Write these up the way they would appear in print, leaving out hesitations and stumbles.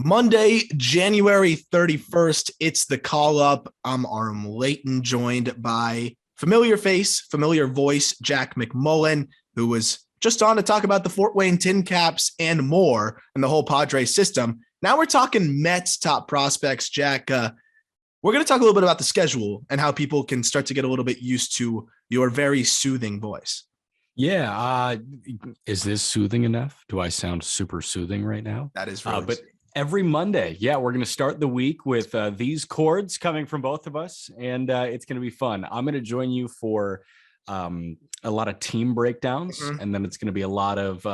Monday, January 31st, it's the call up. I'm Arm Layton, joined by familiar face, familiar voice, Jack McMullen, who was just on to talk about the Fort Wayne Tin Caps and more and the whole Padres system. Now we're talking Mets top prospects, Jack. We're going to talk a little bit about the schedule and how people can start to get a little bit used to your very soothing voice. Yeah. Is this soothing enough? Do I sound super soothing right now? That is really but every Monday, we're going to start the week with these chords coming from both of us, and it's going to be fun. I'm going to join you for a lot of team breakdowns, and then it's going to be a lot of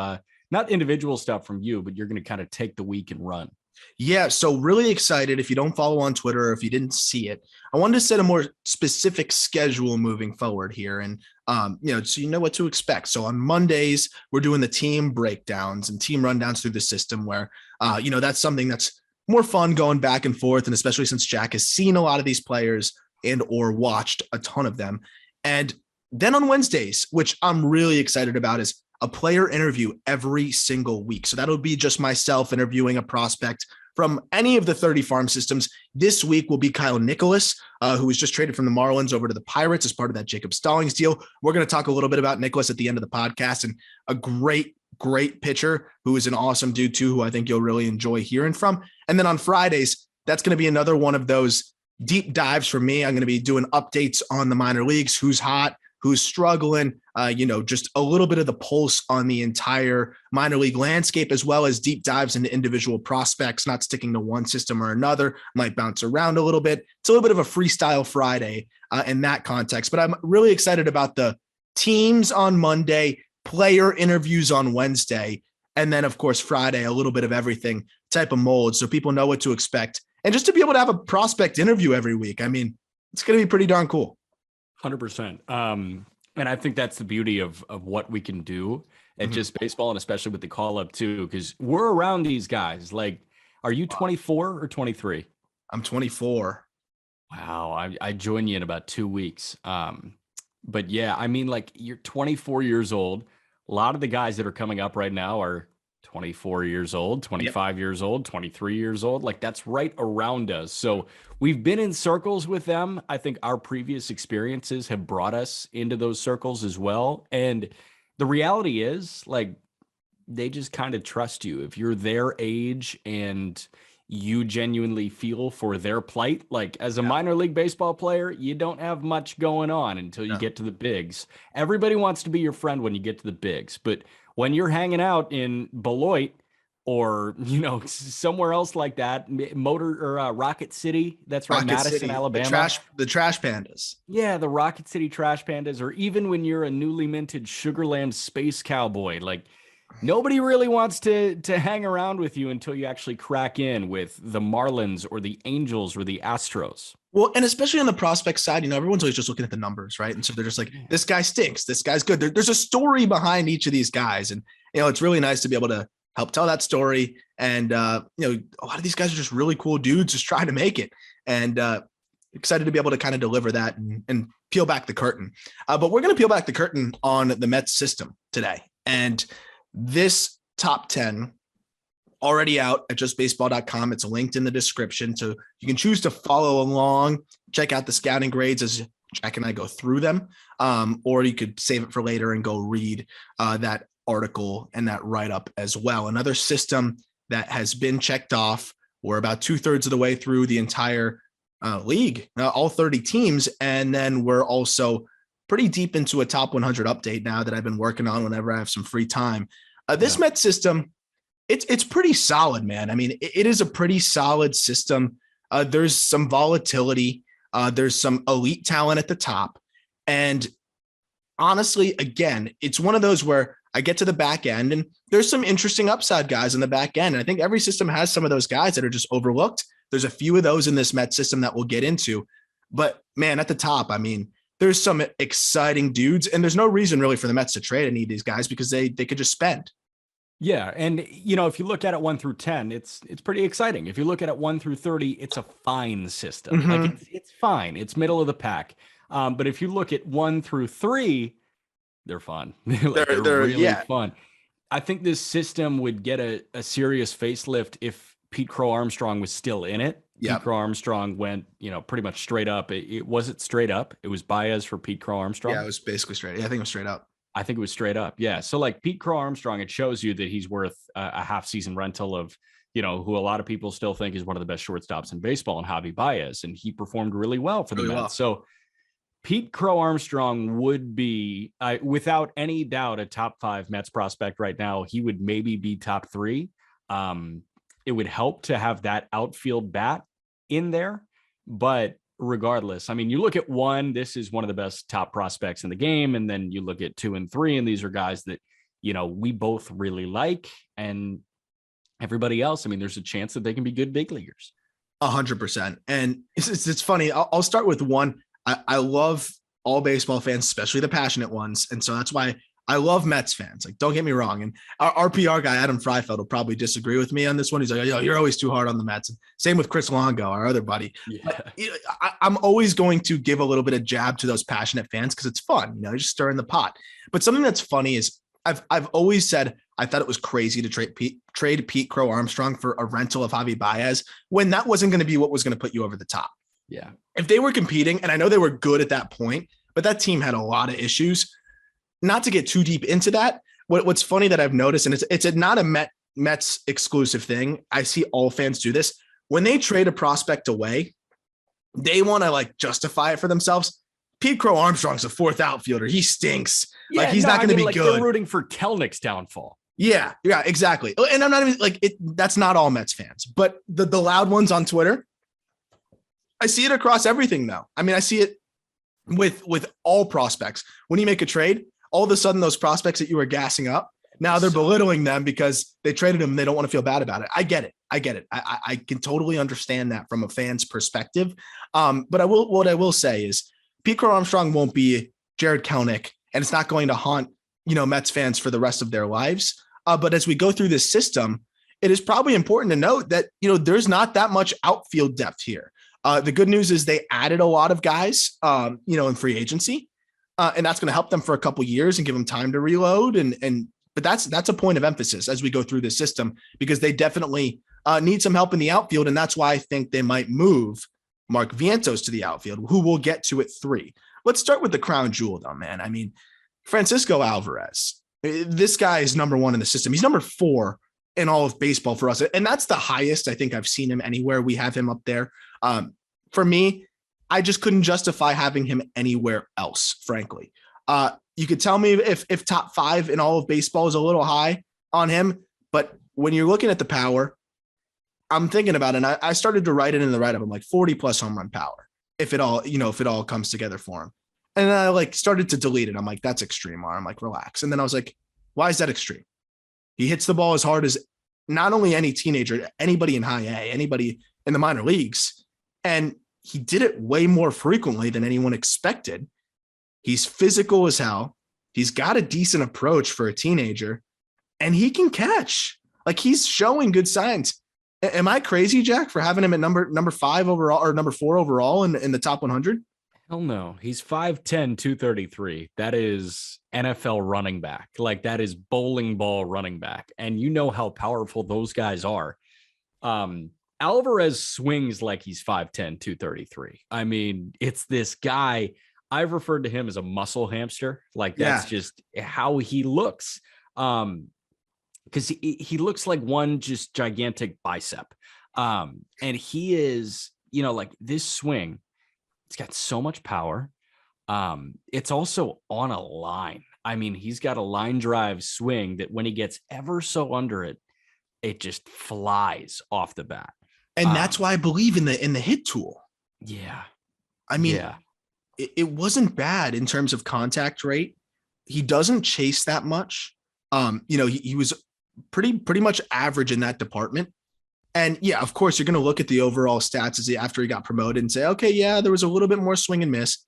not individual stuff from you, but you're going to kind of take the week and run. Yeah, so really excited. If you don't follow on Twitter or if you didn't see it, I wanted to set a more specific schedule moving forward here. And, so you know what to expect. So on Mondays, we're doing the team breakdowns and team rundowns through the system where, that's something that's more fun going back and forth. And especially since Jack has seen a lot of these players and or watched a ton of them. And then on Wednesdays, which I'm really excited about, is a player interview every single week. So that'll be just myself interviewing a prospect from any of the 30 farm systems. This week will be Kyle Nicholas, who was just traded from the Marlins over to the Pirates as part of that Jacob Stallings deal. We're going to talk a little bit about Nicholas at the end of the podcast, and a great pitcher who is an awesome dude too, who I think you'll really enjoy hearing from. And then on Fridays, that's going to be another one of those deep dives for me. I'm going to be doing updates on the minor leagues, who's hot, who's struggling, just a little bit of the pulse on the entire minor league landscape, as well as deep dives into individual prospects, not sticking to one system or another, might bounce around a little bit. It's a little bit of a freestyle Friday in that context, but I'm really excited about the teams on Monday, player interviews on Wednesday, and then of course, Friday, a little bit of everything type of mold. So people know what to expect. And just to be able to have a prospect interview every week, I mean, it's going to be pretty darn cool. 100%. And I think that's the beauty of what we can do at just baseball, and especially with the call up too, because we're around these guys. Like, are you 24 or 23? I'm 24. Wow. I join you in about 2 weeks. But yeah, I mean, like, you're 24 years old. A lot of the guys that are coming up right now are 24 years old, 25 years old, 23 years old. Like, that's right around us. So we've been in circles with them. I think our previous experiences have brought us into those circles as well. And the reality is, like, they just kind of trust you. If you're their age and you genuinely feel for their plight, like as a minor league baseball player, you don't have much going on until you get to the bigs. Everybody wants to be your friend when you get to the bigs, but when you're hanging out in Beloit or, somewhere else like that, Rocket City, that's right, Madison, City, Alabama. The trash pandas. Yeah, the Rocket City trash pandas, or even when you're a newly minted Sugarland space cowboy, like, nobody really wants to hang around with you until you actually crack in with the Marlins or the Angels or the Astros. Well, and especially on the prospect side, everyone's always just looking at the numbers, right? And so they're just like, this guy stinks, this guy's good. There's a story behind each of these guys. And, it's really nice to be able to help tell that story. And, a lot of these guys are just really cool dudes just trying to make it. And excited to be able to kind of deliver that and peel back the curtain. But we're going to peel back the curtain on the Mets system today. And this top 10 already out at justbaseball.com. It's linked in the description. So you can choose to follow along, check out the scouting grades as Jack and I go through them. Or you could save it for later and go read that article and that write-up as well. Another system that has been checked off. We're about 2/3 of the way through the entire league, all 30 teams. And then we're also pretty deep into a top 100 update now that I've been working on whenever I have some free time. This Met system, it's pretty solid, man. I mean, it is a pretty solid system. There's some volatility. There's some elite talent at the top. And honestly, again, it's one of those where I get to the back end and there's some interesting upside guys in the back end. And I think every system has some of those guys that are just overlooked. There's a few of those in this Met system that we'll get into. But man, at the top, I mean, there's some exciting dudes, and there's no reason really for the Mets to trade any of these guys because they could just spend. Yeah. And, if you look at it 1 through 10, it's pretty exciting. If you look at it 1 through 30, it's a fine system. Like it's fine. It's middle of the pack. But if you look at 1 through 3, they're fun. They're really fun. I think this system would get a serious facelift if Pete Crow Armstrong was still in it. Yeah. Pete Crow Armstrong went, pretty much straight up. It wasn't straight up. It was Baez for Pete Crow Armstrong. Yeah, it was basically straight. Yeah, I think it was straight up. I think it was straight up. Yeah. So like Pete Crow Armstrong, it shows you that he's worth a half season rental of, who a lot of people still think is one of the best shortstops in baseball, and Javi Baez. And he performed really well for the Mets. Well. So Pete Crow Armstrong would be, without any doubt, a top 5 Mets prospect right now. He would maybe be top 3. It would help to have that outfield bat in there. But regardless, I mean, you look at 1, this is one of the best top prospects in the game. And then you look at 2 and 3, and these are guys that, we both really like. And everybody else, I mean, there's a chance that they can be good big leaguers. 100%. And it's funny. I'll start with 1. I love all baseball fans, especially the passionate ones. And so that's why I love Mets fans. Like, don't get me wrong. And our PR guy, Adam Freifeld, will probably disagree with me on this one. He's like, you're always too hard on the Mets. And same with Chris Longo, our other buddy. Yeah. But, I'm always going to give a little bit of jab to those passionate fans because it's fun, just stirring the pot. But something that's funny is I've always said I thought it was crazy to trade Pete Crow Armstrong for a rental of Javi Baez when that wasn't going to be what was going to put you over the top. Yeah. If they were competing, and I know they were good at that point, but that team had a lot of issues. Not to get too deep into that, what's funny that I've noticed, and it's not a Mets exclusive thing. I see all fans do this. When they trade a prospect away, they want to like justify it for themselves. Pete Crow Armstrong's a 4th outfielder. He stinks. Yeah, he's not going to be good. They're rooting for Kelnick's downfall. Yeah, exactly. And I'm not even like it. That's not all Mets fans, but the loud ones on Twitter, I see it across everything though. I mean, I see it with all prospects. When you make a trade, all of a sudden those prospects that you were gassing up, now they're belittling them because they traded them and they don't want to feel bad about it. I get it. I can totally understand that from a fan's perspective. But what I will say is Pete Crow Armstrong won't be Jared Kelnick, and it's not going to haunt, Mets fans for the rest of their lives. But as we go through this system, it is probably important to note that, there's not that much outfield depth here. The good news is they added a lot of guys, in free agency, and that's going to help them for a couple years and give them time to reload. But that's a point of emphasis as we go through this system, because they definitely need some help in the outfield. And that's why I think they might move Mark Vientos to the outfield, who we'll get to at 3. Let's start with the crown jewel though, man. I mean, Francisco Alvarez, this guy is number 1 in the system. He's number 4 in all of baseball for us. And that's the highest I think I've seen him anywhere. We have him up there. For me, I just couldn't justify having him anywhere else, frankly. You could tell me if top 5 in all of baseball is a little high on him, but when you're looking at the power, I'm thinking about it, and I started to write it in the write-up. I'm like 40 plus home run power, if it all comes together for him. And then I started to delete it. I'm like, that's extreme. I'm like, relax. And then I was like, why is that extreme? He hits the ball as hard as not only any teenager, anybody in high A, anybody in the minor leagues. And he did it way more frequently than anyone expected. He's physical as hell. He's got a decent approach for a teenager, and he can catch. Like, he's showing good signs. Am I crazy, Jack, for having him at number 5 overall or number 4 overall in the top 100? Hell no. He's 5'10", 233. That is NFL running back. Like, that is bowling ball running back. And you know how powerful those guys are. Alvarez swings like he's 5'10", 233. I mean, it's this guy. I've referred to him as a muscle hamster. Like, that's just how he looks. Because he looks like one just gigantic bicep. And he is, like this swing, it's got so much power. It's also on a line. I mean, he's got a line drive swing that when he gets ever so under it, it just flies off the bat. And that's why I believe in the hit tool. Yeah. I mean, it wasn't bad in terms of contact rate. He doesn't chase that much. He was pretty much average in that department. And yeah, of course, you're going to look at the overall stats after he got promoted and say, okay, yeah, there was a little bit more swing and miss.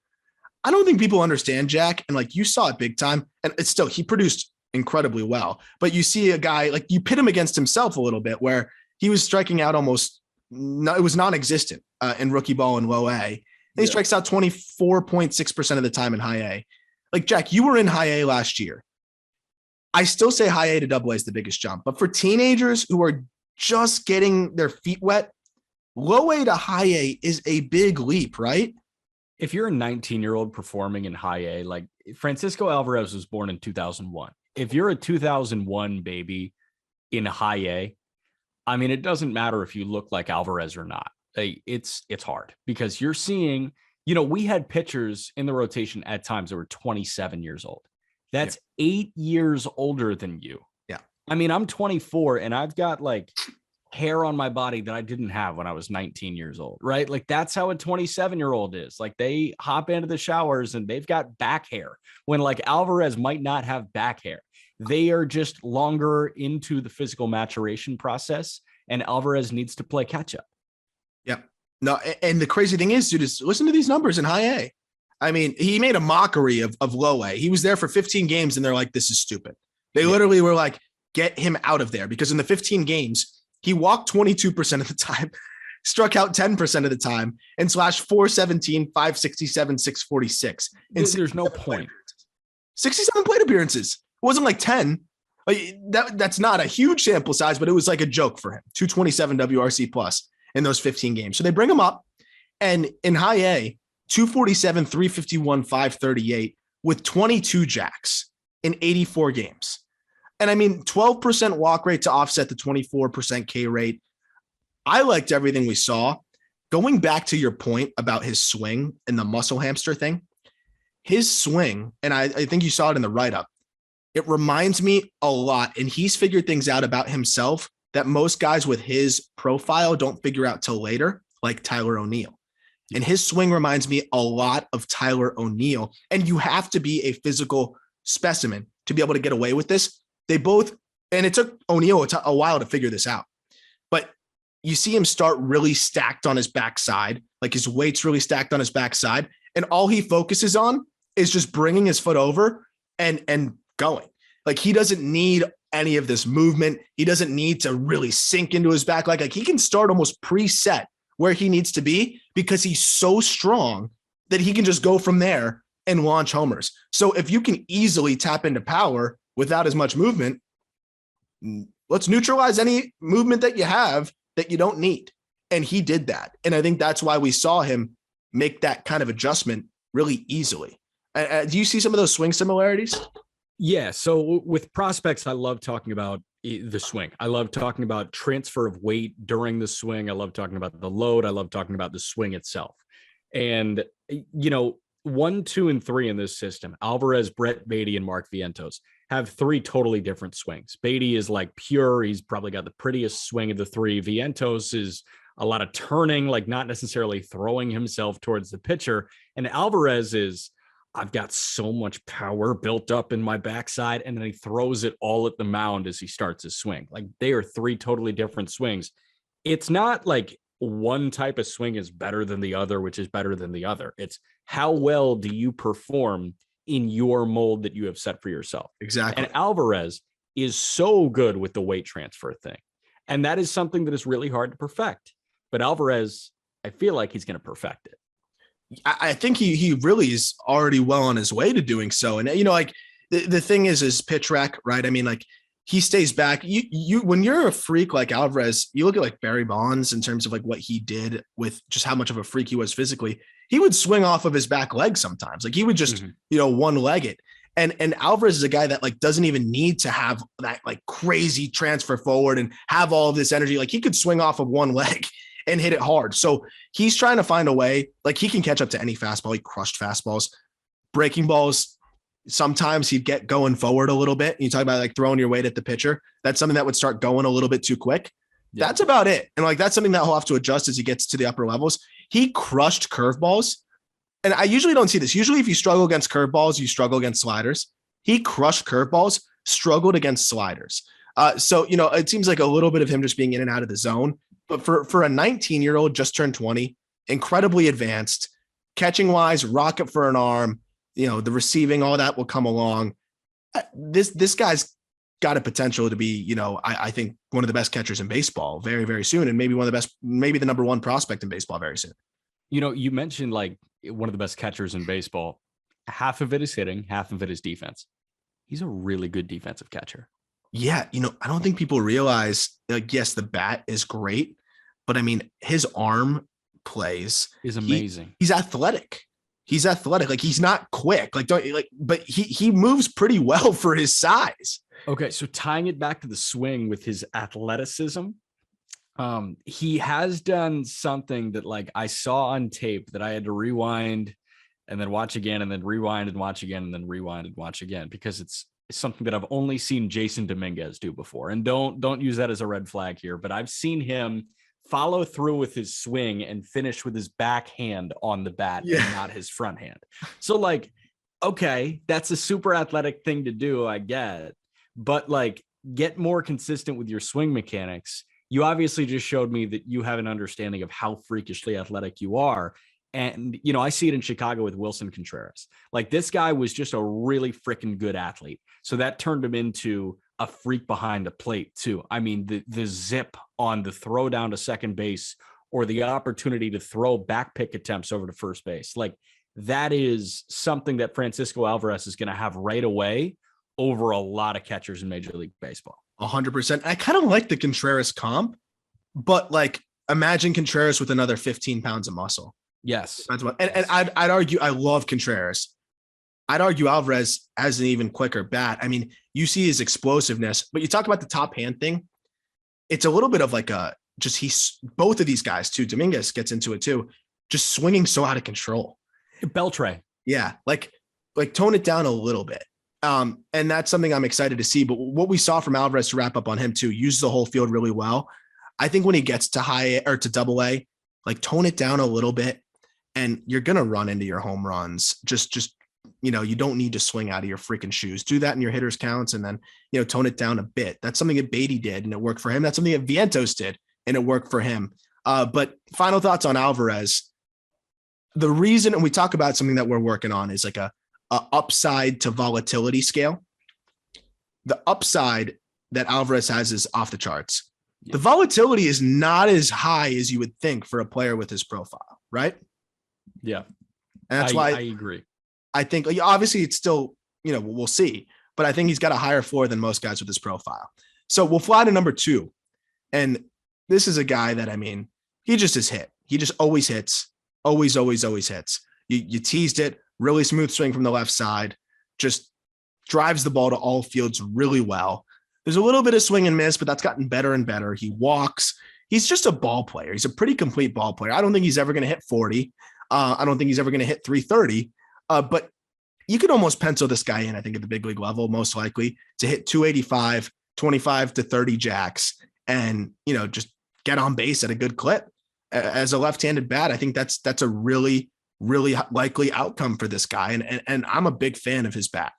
I don't think people understand, Jack. And like, you saw it big time, and it's still, he produced incredibly well, but you see a guy, like, you pit him against himself a little bit, where he was striking out it was non-existent in rookie ball and low A. And he strikes out 24.6% of the time in high A. Like, Jack, you were in high A last year. I still say high A to double A is the biggest jump, but for teenagers who are just getting their feet wet. Low A to high A is a big leap, right? If you're a 19-year-old performing in high A, like Francisco Alvarez was born in 2001. If you're a 2001 baby in high A, I mean, it doesn't matter if you look like Alvarez or not. It's hard because you're seeing, we had pitchers in the rotation at times that were 27 years old. That's 8 years older than you. Yeah. I mean, I'm 24 and I've got like hair on my body that I didn't have when I was 19 years old, right? Like that's how a 27-year-old is. Like they hop into the showers and they've got back hair when like Alvarez might not have back hair. They are just longer into the physical maturation process, and Alvarez needs to play catch up. Yep. No, and the crazy thing is, dude, is listen to these numbers in high A. I mean, he made a mockery of low A. He was there for 15 games and they're like, this is stupid. They literally were like, get him out of there, because in the 15 games, he walked 22% of the time, struck out 10% of the time, and slashed 417, 567, 646. And there's no point. 67 plate appearances. It wasn't like 10. Like that's not a huge sample size, but it was like a joke for him. 227 WRC plus in those 15 games. So they bring him up, and in high A, 247, 351, 538 with 22 jacks in 84 games. And I mean, 12% walk rate to offset the 24% K rate. I liked everything we saw. Going back to your point about his swing and the muscle hamster thing, his swing, and I think you saw it in the write-up, it reminds me a lot, and he's figured things out about himself that most guys with his profile don't figure out till later, like Tyler O'Neill. And his swing reminds me a lot of Tyler O'Neill. And you have to be a physical specimen to be able to get away with this. They both, and it took O'Neill a while to figure this out, but you see him start really stacked on his backside, like his weight's really stacked on his backside, and all he focuses on is just bringing his foot over and going. Like he doesn't need any of this movement. He doesn't need to really sink into his back leg. Like he can start almost preset where he needs to be because he's so strong that he can just go from there and launch homers. So if you can easily tap into power without as much movement, let's neutralize any movement that you have that you don't need. And he did that. And I think that's why we saw him make that kind of adjustment really easily. Do you see some of those swing similarities? Yeah. So with prospects, I love talking about the swing. I love talking about transfer of weight during the swing. I love talking about the load. I love talking about the swing itself. And, 1, 2, and 3 in this system, Alvarez, Brett Beatty, and Mark Vientos, have 3 totally different swings. Beatty is like pure. He's probably got the prettiest swing of the 3. Vientos is a lot of turning, like not necessarily throwing himself towards the pitcher. And Alvarez is, I've got so much power built up in my backside, and then he throws it all at the mound as he starts his swing. Like they are 3 totally different swings. It's not like one type of swing is better than the other, which is better than the other. It's how well do you perform in your mold that you have set for yourself. Exactly. And Alvarez is so good with the weight transfer thing. And that is something that is really hard to perfect. But Alvarez, I feel like he's going to perfect it. I think he really is already well on his way to doing so. And, like the thing is pitch rack, right? I mean, like he stays back. You when you're a freak like Alvarez, you look at like Barry Bonds in terms of like what he did with just how much of a freak he was physically. He would swing off of his back leg sometimes. Like he would just, one leg it. And Alvarez is a guy that like doesn't even need to have that like crazy transfer forward and have all of this energy. Like he could swing off of one leg and hit it hard. So he's trying to find a way, like he can catch up to any fastball. He crushed fastballs, breaking balls. Sometimes he'd get going forward a little bit. You talk about like throwing your weight at the pitcher. That's something that would start going a little bit too quick. Yeah. That's about it. And like, that's something that he'll have to adjust as he gets to the upper levels. He crushed curveballs. And I usually don't see this. Usually if you struggle against curveballs, you struggle against sliders. He crushed curveballs, struggled against sliders. So, it seems like a little bit of him just being in and out of the zone. But for a 19-year-old just turned 20, incredibly advanced, catching wise, rocket for an arm, the receiving, all that will come along. This guy's got a potential to be, I think one of the best catchers in baseball very, very soon. And maybe one of the best, maybe the number 1 prospect in baseball very soon. You mentioned like one of the best catchers in baseball. Half of it is hitting, half of it is defense. He's a really good defensive catcher. Yeah, I don't think people realize, like, yes, the bat is great, but I mean, his arm plays. Is He amazing. he's athletic. He's athletic. Like, he's not quick. Like, don't like, but he moves pretty well for his size. Okay, so tying it back to the swing with his athleticism, he has done something that like I saw on tape that I had to rewind and then watch again and then rewind and watch again and then rewind and watch again because it's something that I've only seen Jason Dominguez do before. And don't use that as a red flag here, but I've seen him follow through with his swing and finish with his backhand on the bat and not his front hand. So like, okay, that's a super athletic thing to do, I get, but like get more consistent with your swing mechanics. You obviously just showed me that you have an understanding of how freakishly athletic you are. And, I see it in Chicago with Wilson Contreras. Like this guy was just a really freaking good athlete. So that turned him into a freak behind the plate too. I mean, the zip on the throw down to second base or the opportunity to throw back pick attempts over to first base. Like that is something that Francisco Alvarez is going to have right away over a lot of catchers in Major League Baseball. 100%. I kind of like the Contreras comp, but like imagine Contreras with another 15 pounds of muscle. Yes. And I'd argue, I love Contreras. I'd argue Alvarez has an even quicker bat. I mean, you see his explosiveness, but you talk about the top hand thing. It's a little bit of like both of these guys too. Dominguez gets into it too, just swinging so out of control. Beltre. Yeah. Like tone it down a little bit. And that's something I'm excited to see. But what we saw from Alvarez, to wrap up on him too, uses the whole field really well. I think when he gets to high or to double A, like tone it down a little bit and you're going to run into your home runs. Just, you don't need to swing out of your freaking shoes. Do that in your hitters counts and then, tone it down a bit. That's something that Beatty did and it worked for him. That's something that Vientos did and it worked for him. But final thoughts on Alvarez. The reason, and we talk about something that we're working on is like a upside to volatility scale. The upside that Alvarez has is off the charts. Yeah. The volatility is not as high as you would think for a player with his profile, right? Yeah. And that's why I agree. I think obviously it's still, we'll see, but I think he's got a higher floor than most guys with his profile. So we'll fly to number 2. And this is a guy that, I mean, he just is hit. He just always hits, always hits. You teased it. Really smooth swing from the left side, just drives the ball to all fields really well. There's a little bit of swing and miss, but that's gotten better and better. He walks. He's just a ball player. He's a pretty complete ball player. I don't think he's ever going to hit 40. I don't think he's ever going to hit 330. But you could almost pencil this guy in, I think, at the big league level, most likely to hit 285, 25 to 30 jacks and, just get on base at a good clip. As a left-handed bat, I think that's a really likely outcome for this guy. And I'm a big fan of his bat.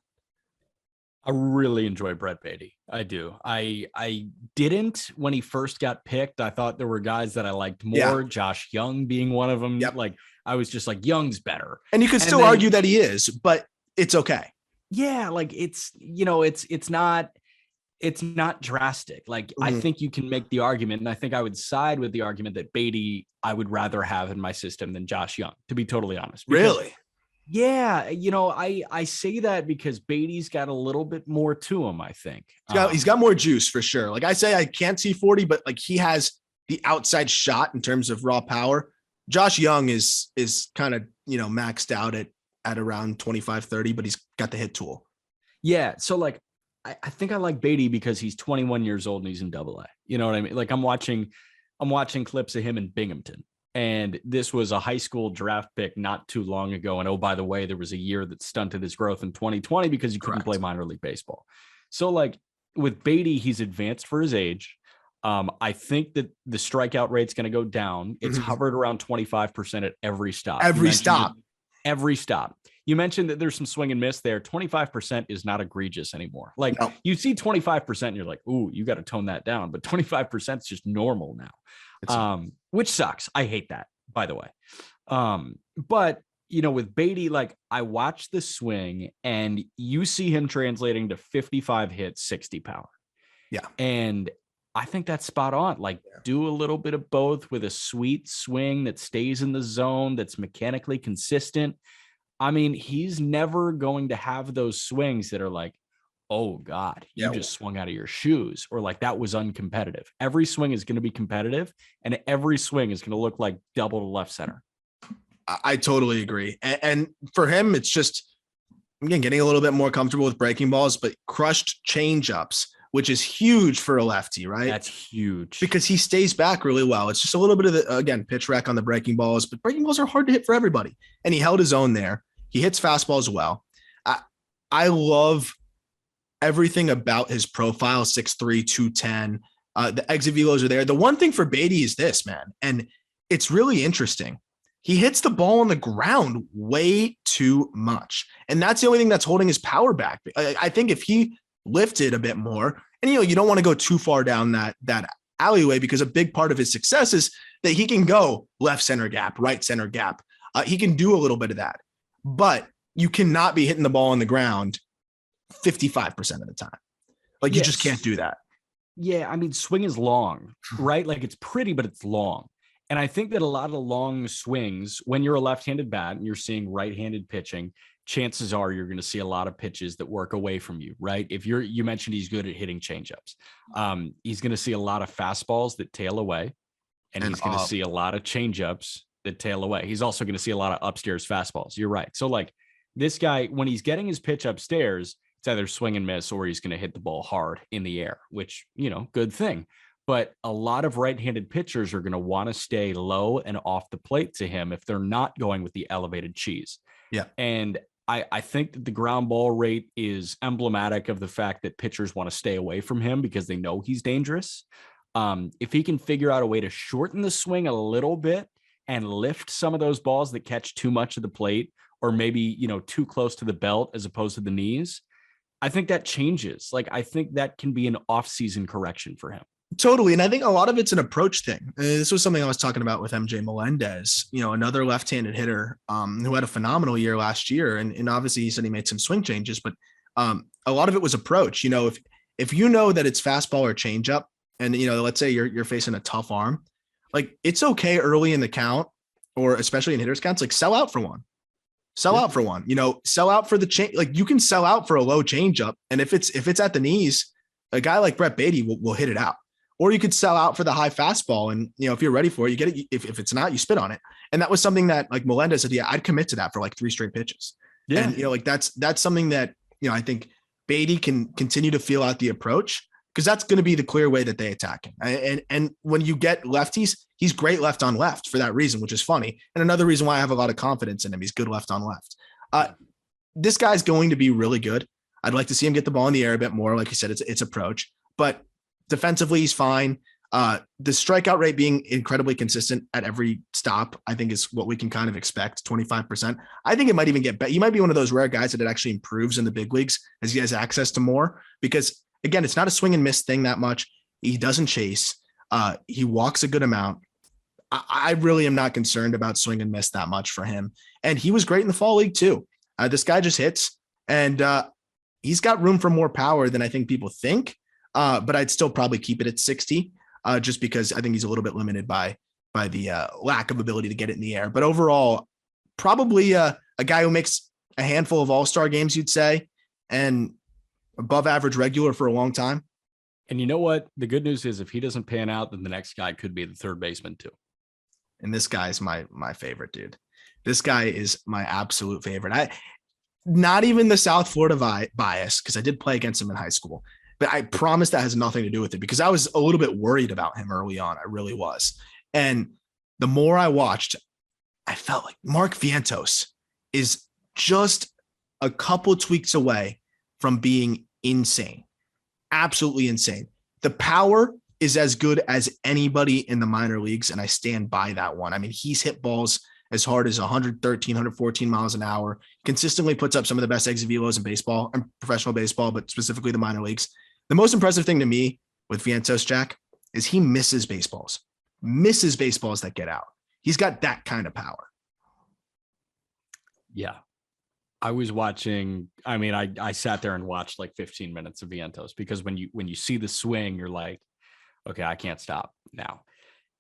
I really enjoy Brett Beatty. I do. I didn't when he first got picked. I thought there were guys that I liked more, Josh Young being one of them. Yep. Like I was just like, Young's better. And you could still argue that he is, but it's okay. Yeah. Like it's not drastic. Like I think you can make the argument, and I think I would side with the argument that Beatty I would rather have in my system than Josh Young, to be totally honest. Really? Yeah. I say that because Beatty's got a little bit more to him, I think. He's got more juice for sure. Like I say, I can't see 40, but like he has the outside shot in terms of raw power. Josh Young is kind of, maxed out at around 25, 30, but he's got the hit tool. Yeah. So like, I think I like Beatty because he's 21 years old and he's in Double A. You know what I mean? Like I'm watching clips of him in Binghamton, and this was a high school draft pick not too long ago. And oh, by the way, there was a year that stunted his growth in 2020 because he couldn't play minor league baseball. So like with Beatty, he's advanced for his age. I think that the strikeout rate's going to go down. It's hovered around 25% at every stop. Every stop. You mentioned that there's some swing and miss there. 25% is not egregious anymore. Like you see 25% and you're like, ooh, you got to tone that down. But 25% is just normal now, which sucks. I hate that, by the way. But, with Beatty, like I watched the swing and you see him translating to 55 hits, 60 power. Yeah. And I think that's spot on. Like do a little bit of both with a sweet swing that stays in the zone, that's mechanically consistent. I mean, he's never going to have those swings that are like, oh God, you Yeah. just swung out of your shoes, or like that was uncompetitive. Every swing is going to be competitive, and every swing is going to look like double to left center. I totally agree. And for him, it's just, again, getting a little bit more comfortable with breaking balls, but crushed changeups, which is huge for a lefty, right? That's huge. Because he stays back really well. It's just a little bit of the, again, pitch wreck on the breaking balls, but breaking balls are hard to hit for everybody. And he held his own there. He hits fastballs well. I love everything about his profile, 6'3", 210. The exit velos are there. The one thing for Beatty is this, man, and it's really interesting. He hits the ball on the ground way too much. And that's the only thing that's holding his power back. I think if he lifted a bit more, and you don't want to go too far down that alleyway, because a big part of his success is that he can go left center gap, right center gap. He can do a little bit of that, but you cannot be hitting the ball on the ground 55% of the time. Like, you just can't do that. Yeah. I mean, swing is long, right? Like, it's pretty, but it's long. And I think that a lot of the long swings, when you're a left-handed bat and you're seeing right-handed pitching, chances are you're going to see a lot of pitches that work away from you, right? If you mentioned he's good at hitting changeups. He's going to see a lot of fastballs that tail away, and he's going to see a lot of changeups that tail away. He's also going to see a lot of upstairs fastballs. You're right. So like, this guy, when he's getting his pitch upstairs, it's either swing and miss, or he's going to hit the ball hard in the air, which, good thing. But a lot of right-handed pitchers are going to want to stay low and off the plate to him if they're not going with the elevated cheese. Yeah. And I think that the ground ball rate is emblematic of the fact that pitchers want to stay away from him because they know he's dangerous. If he can figure out a way to shorten the swing a little bit and lift some of those balls that catch too much of the plate, or maybe, too close to the belt as opposed to the knees, I think that changes. Like, I think that can be an off-season correction for him. Totally. And I think a lot of it's an approach thing. This was something I was talking about with MJ Melendez, another left-handed hitter who had a phenomenal year last year. And obviously he said he made some swing changes, but a lot of it was approach. If you know that it's fastball or changeup, and, let's say you're facing a tough arm, like, it's okay early in the count, or especially in hitters counts, like, sell out for one. Sell out for one, sell out for the change. Like, you can sell out for a low changeup. And if it's at the knees, a guy like Brett Beatty will hit it out. Or you could sell out for the high fastball. And, if you're ready for it, you get it. If it's not, you spit on it. And that was something that, like, Melendez said, yeah, I'd commit to that for like 3 straight pitches. Yeah. And, like, that's something that, I think Beatty can continue to feel out the approach, because that's going to be the clear way that they attack him. And when you get lefties, he's great left on left for that reason, which is funny. And another reason why I have a lot of confidence in him, he's good left on left. This guy's going to be really good. I'd like to see him get the ball in the air a bit more. Like you said, it's approach, but defensively, he's fine. The strikeout rate being incredibly consistent at every stop, I think, is what we can kind of expect, 25%. I think it might even get better. He might be one of those rare guys that it actually improves in the big leagues as he has access to more, because, again, it's not a swing and miss thing that much. He doesn't chase. He walks a good amount. I really am not concerned about swing and miss that much for him. And he was great in the fall league too. This guy just hits, and he's got room for more power than I think people think. But I'd still probably keep it at 60, just because I think he's a little bit limited by the lack of ability to get it in the air. But overall, probably a guy who makes a handful of all-star games, you'd say, and above average regular for a long time. And you know what? The good news is, if he doesn't pan out, then the next guy could be the third baseman too. And this guy's my favorite, dude. This guy is my absolute favorite. Not even the South Florida bias, because I did play against him in high school. But I promise that has nothing to do with it, because I was a little bit worried about him early on. I really was. And the more I watched, I felt like Mark Vientos is just a couple tweaks away from being insane. Absolutely insane. The power is as good as anybody in the minor leagues, and I stand by that one. I mean, he's hit balls as hard as 113, 114 miles an hour, consistently puts up some of the best exit velos in baseball and professional baseball, but specifically the minor leagues. The most impressive thing to me with Vientos, Jack, is he misses baseballs that get out. He's got that kind of power. Yeah. I was watching, I mean, I sat there and watched like 15 minutes of Vientos, because when you see the swing, you're like, okay, I can't stop now.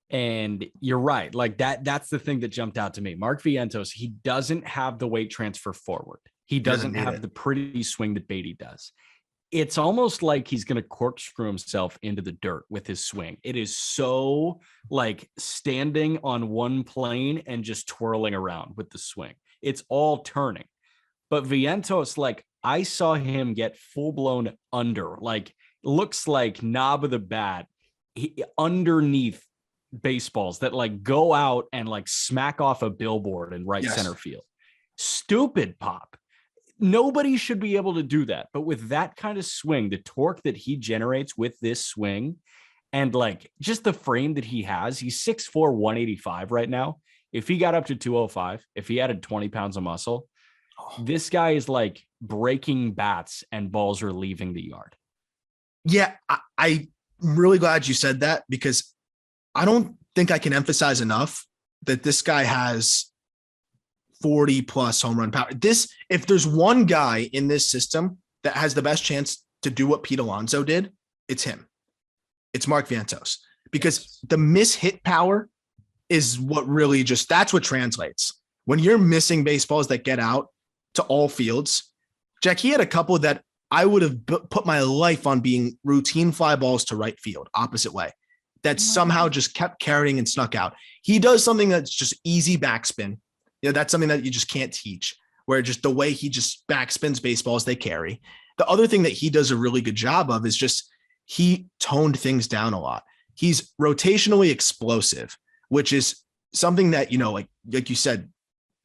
And you're right. Like that's the thing that jumped out to me. Mark Vientos, he doesn't have the weight transfer forward. He doesn't have the pretty swing that Beatty does. it's almost like he's going to corkscrew himself into the dirt with his swing. It is so like standing on one plane and just twirling around with the swing. It's all turning. But Vientos, like I saw him get full blown under, like looks like knob of the bat underneath baseballs that like go out and like smack off a billboard in right center field. Stupid pop. Nobody should be able to do that. But with that kind of swing, the torque that he generates with this swing and like just the frame that he has, he's 6'4", 185 right now. If he got up to 205, if he added 20 pounds of muscle, this guy is like breaking bats and balls are leaving the yard. Yeah, I'm really glad you said that because I don't think I can emphasize enough that this guy has 40 plus home run power. If there's one guy in this system that has the best chance to do what Pete Alonso did, it's him. It's Mark Vientos because the miss hit power is what really that's what translates. When you're missing baseballs that get out to all fields, Jack, he had a couple that I would have put my life on being routine fly balls to right field, opposite way, that somehow just kept carrying and snuck out. He does something that's just easy backspin. You know, that's something that you just can't teach, where just the way he just backspins baseballs, they carry. The other thing that he does a really good job of is just he toned things down a lot. He's rotationally explosive, which is something that, you know, like you said,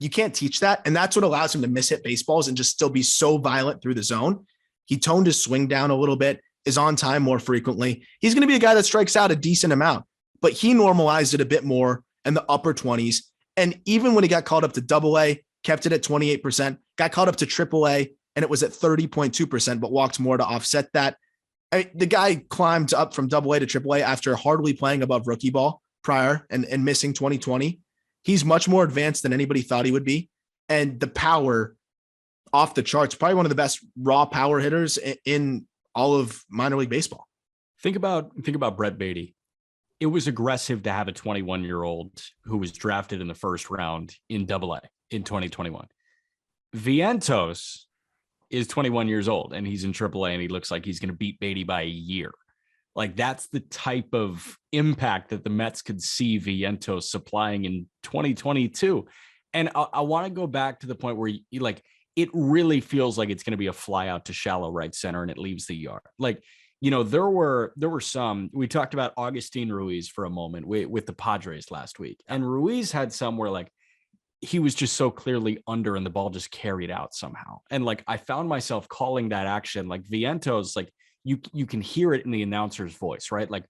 you can't teach that. And that's what allows him to miss hit baseballs and just still be so violent through the zone. He toned his swing down a little bit, is on time more frequently. He's going to be a guy that strikes out a decent amount, but he normalized it a bit more in the upper 20s. And even when he got called up to AA, kept it at 28%, got called up to AAA, and it was at 30.2%, but walked more to offset that. The guy climbed up from AA to AAA after hardly playing above rookie ball prior and missing 2020. He's much more advanced than anybody thought he would be. And the power off the charts, probably one of the best raw power hitters in all of minor league baseball. Think about Brett Beatty. It was aggressive to have a 21-year-old who was drafted in the first round in AA in 2021. Vientos is 21 years old and he's in AAA and he looks like he's going to beat Beatty by a year. Like that's the type of impact that the Mets could see Vientos supplying in 2022. And I want to go back to the point where you like, it really feels like it's going to be a fly out to shallow right center and it leaves the yard. Like, you know, there were some, we talked about Agustin Ruiz for a moment with the Padres last week. And Ruiz had some where like, he was just so clearly under and the ball just carried out somehow. And like, I found myself calling that action, like Vientos, like you can hear it in the announcer's voice, right? Like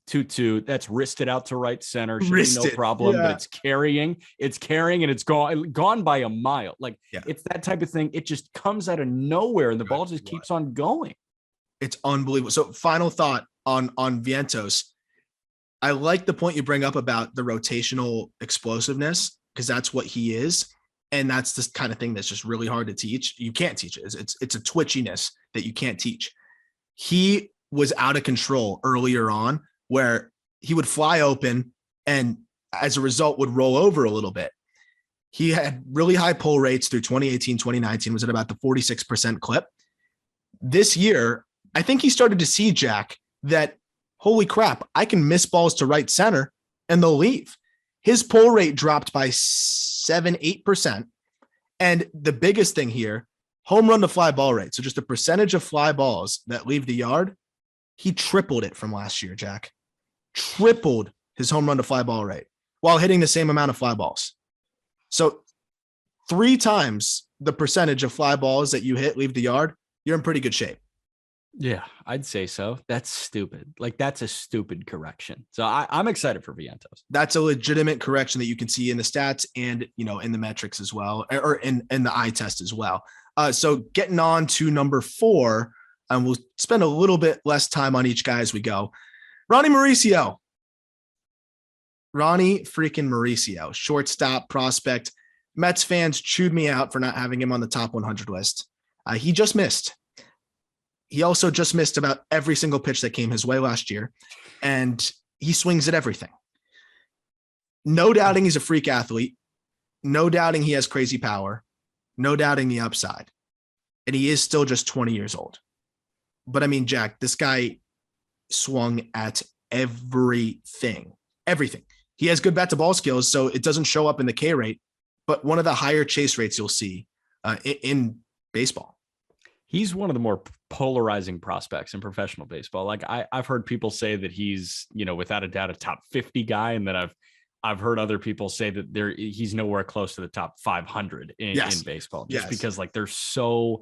2-2, that's wristed out to right center. Should be no problem, but it's carrying and it's gone by a mile. Like it's that type of thing. It just comes out of nowhere and the ball just keeps on going. It's unbelievable. So final thought on Vientos. I like the point you bring up about the rotational explosiveness because that's what he is. And that's the kind of thing that's just really hard to teach. You can't teach it. It's a twitchiness that you can't teach. He was out of control earlier on where he would fly open and as a result would roll over a little bit. He had really high pull rates through 2018, 2019, was at about the 46% clip. This year, I think he started to see, Jack, that holy crap, I can miss balls to right center and they'll leave. His pull rate dropped by 7-8%. And the biggest thing here, home run to fly ball rate. So just the percentage of fly balls that leave the yard, he tripled it from last year, Jack. Tripled his home run to fly ball rate while hitting the same amount of fly balls. So 3 times the percentage of fly balls that you hit leave the yard, you're in pretty good shape. Yeah, I'd say so. That's stupid. Like that's a stupid correction. So I'm excited for Vientos. That's a legitimate correction that you can see in the stats and, you know, in the metrics as well, or in the eye test as well. So getting on to number 4, and we'll spend a little bit less time on each guy as we go. Ronnie Mauricio. Ronnie freaking Mauricio, shortstop prospect. Mets fans chewed me out for not having him on the top 100 list. He just missed. He also just missed about every single pitch that came his way last year, and he swings at everything. No doubting he's a freak athlete. No doubting he has crazy power. No doubting the upside. And he is still just 20 years old. But I mean, Jack, this guy swung at everything. Everything. He has good bat to ball skills, so it doesn't show up in the K rate, but one of the higher chase rates you'll see in baseball. He's one of the more polarizing prospects in professional baseball. Like I've heard people say that he's, without a doubt, a top 50 guy. And then I've heard other people say that he's nowhere close to the top 500 in baseball, just because like they're so,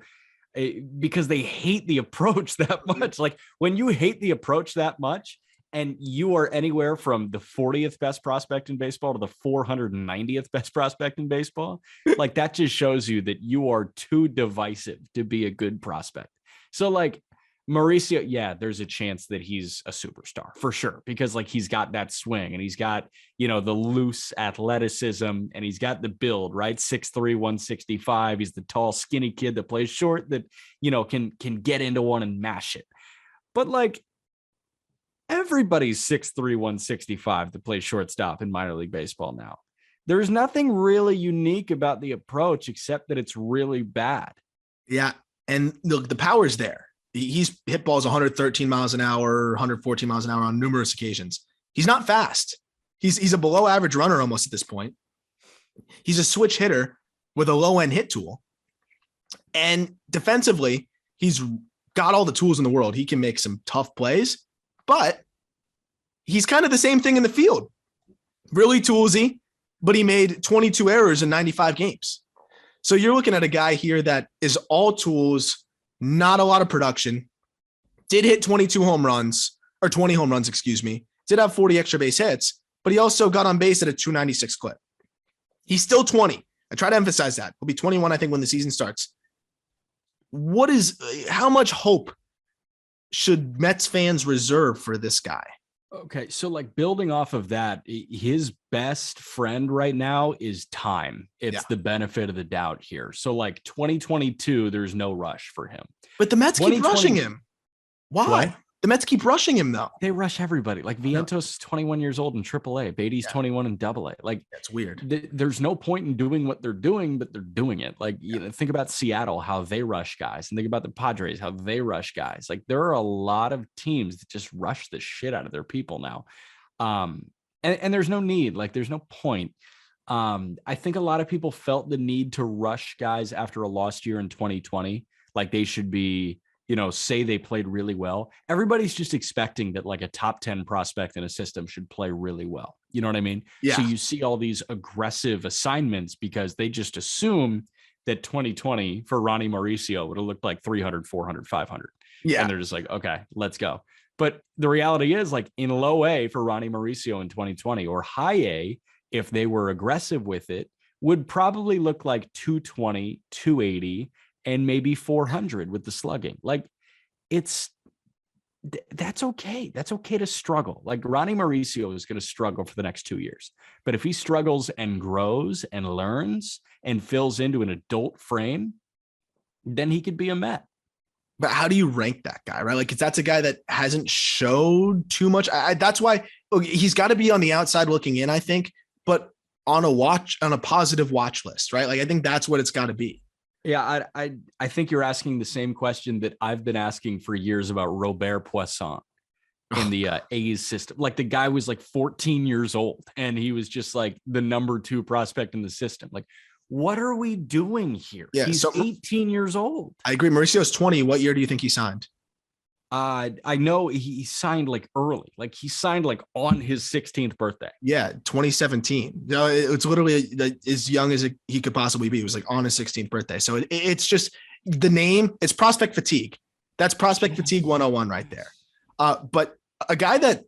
because they hate the approach that much. Like when you hate the approach that much, and you are anywhere from the 40th best prospect in baseball to the 490th best prospect in baseball, like that just shows you that you are too divisive to be a good prospect. So like Mauricio, yeah, there's a chance that he's a superstar for sure, because like he's got that swing and he's got, the loose athleticism and he's got the build, right? 6'3", 165. He's the tall, skinny kid that plays short that, can get into one and mash it. But like, everybody's 6'3", 165 to play shortstop in minor league baseball now. There's nothing really unique about the approach except that it's really bad. Yeah. And look, the power's there. He's hit balls 113 miles an hour, 114 miles an hour on numerous occasions. He's not fast. He's a below average runner almost at this point. He's a switch hitter with a low end hit tool. And defensively, he's got all the tools in the world. He can make some tough plays. But he's kind of the same thing in the field. Really toolsy, but he made 22 errors in 95 games. So you're looking at a guy here that is all tools, not a lot of production, did hit 22 home runs, or 20 home runs, did have 40 extra base hits, but he also got on base at a 296 clip. He's still 20. I try to emphasize that. He'll be 21, I think, when the season starts. How much hope should Mets fans reserve for this guy? Okay, so like building off of that, his best friend right now is time. It's the benefit of the doubt here. So like 2022, there's no rush for him. But the Mets keep rushing him. Why? What? The Mets keep rushing him, though. They rush everybody. Like Vientos is 21 years old in AAA. Beatty's 21 in AA. Like that's weird. There's no point in doing what they're doing, but they're doing it. Like think about Seattle, how they rush guys, and think about the Padres, how they rush guys. Like there are a lot of teams that just rush the shit out of their people now. And there's no need. Like there's no point. I think a lot of people felt the need to rush guys after a lost year in 2020. Like they should be, say they played really well. Everybody's just expecting that like a top 10 prospect in a system should play really well. You know what I mean? Yeah. So you see all these aggressive assignments because they just assume that 2020 for Ronnie Mauricio would have looked like 300, 400, 500. Yeah. And they're just like, okay, let's go. But the reality is like in low A for Ronnie Mauricio in 2020 or high A, if they were aggressive with it, would probably look like 220, 280, and maybe 400 with the slugging. Like that's okay. That's okay to struggle. Like Ronnie Mauricio is going to struggle for the next 2 years, but if he struggles and grows and learns and fills into an adult frame, then he could be a Met. But how do you rank that guy, right? Like, 'cause that's a guy that hasn't showed too much. That's why he's got to be on the outside looking in, I think, but on a positive watch list, right? Like, I think that's what it's got to be. Yeah, I think you're asking the same question that I've been asking for years about Robert Poisson in the A's system. Like the guy was like 14 years old and he was just like the number 2 prospect in the system. Like, what are we doing here? Yeah, he's 18 years old. I agree. Mauricio's 20. What year do you think he signed? I know he signed like early, like he signed like on his 16th birthday. Yeah, 2017. No, it's literally as young as he could possibly be. It was like on his 16th birthday. So it's just the name. It's prospect fatigue. That's prospect fatigue 101 right there. But a guy that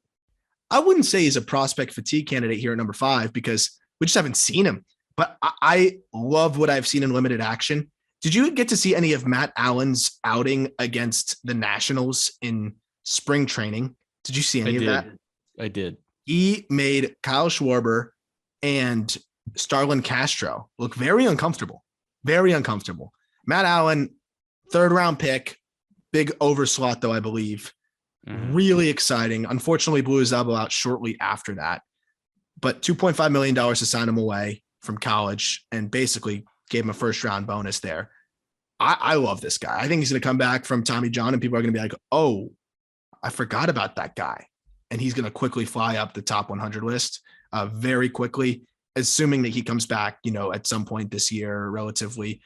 I wouldn't say is a prospect fatigue candidate here at number 5 because we just haven't seen him. But I love what I've seen in limited action. Did you get to see any of Matt Allen's outing against the Nationals in spring training? Did you see any of that? I did. He made Kyle Schwarber and Starlin Castro look very uncomfortable. Very uncomfortable. Matt Allen, 3rd round pick, big overslot though, I believe. Mm-hmm. Really exciting. Unfortunately, blew his elbow out shortly after that. But $2.5 million to sign him away from college and basically gave him a 1st round bonus there. I love this guy. I think he's going to come back from Tommy John and people are going to be like, oh, I forgot about that guy. And he's going to quickly fly up the top 100 list very quickly, assuming that he comes back, at some point this year, relatively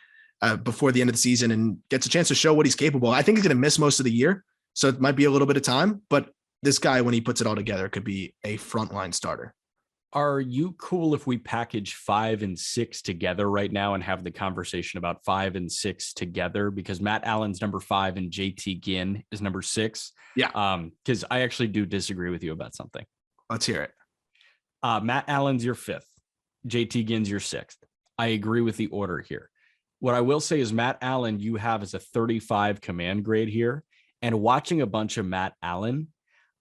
before the end of the season and gets a chance to show what he's capable. I think he's going to miss most of the year. So it might be a little bit of time, but this guy, when he puts it all together, could be a frontline starter. Are you cool if we package 5 and 6 together right now and have the conversation about 5 and 6 together? Because Matt Allen's number 5 and JT Ginn is number 6. Yeah. Because I actually do disagree with you about something. Let's hear it. Matt Allen's your 5th. JT Ginn's your 6th. I agree with the order here. What I will say is Matt Allen, you have as a 35 command grade here. And watching a bunch of Matt Allen,